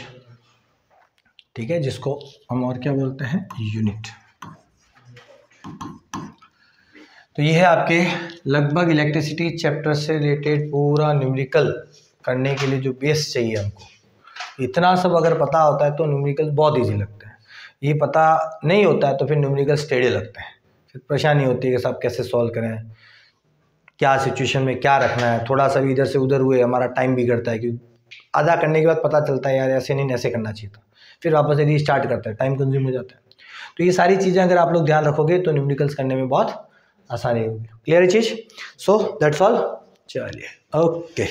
S1: ठीक है, जिसको हम और क्या बोलते हैं? यूनिट। तो ये है आपके लगभग इलेक्ट्रिसिटी चैप्टर से रिलेटेड पूरा न्यूमेरिकल करने के लिए जो बेस चाहिए हमको। इतना सब अगर पता होता है तो न्यूमेरिकल बहुत इजी लगता है। ये पता नहीं होता है तो फिर न्यूमेरिकल स्टेडी लगता है, फिर परेशानी होती है कि सब कैसे सॉल्व करें, क्या सिचुएशन में क्या रखना है। थोड़ा सा भी इधर से उधर हुए हमारा टाइम बिगड़ता है, क्योंकि आधा करने के बाद पता चलता है यार ऐसे नहीं, ऐसे करना चाहिए था, फिर वापस से रीस्टार्ट करता है, टाइम कंज्यूम हो जाता है। तो ये सारी चीज़ें अगर आप लोग ध्यान रखोगे तो न्यूमेरिकल्स करने में बहुत आसानी होगी। क्लियर है चीज़? So that's all. चलिए, ओके।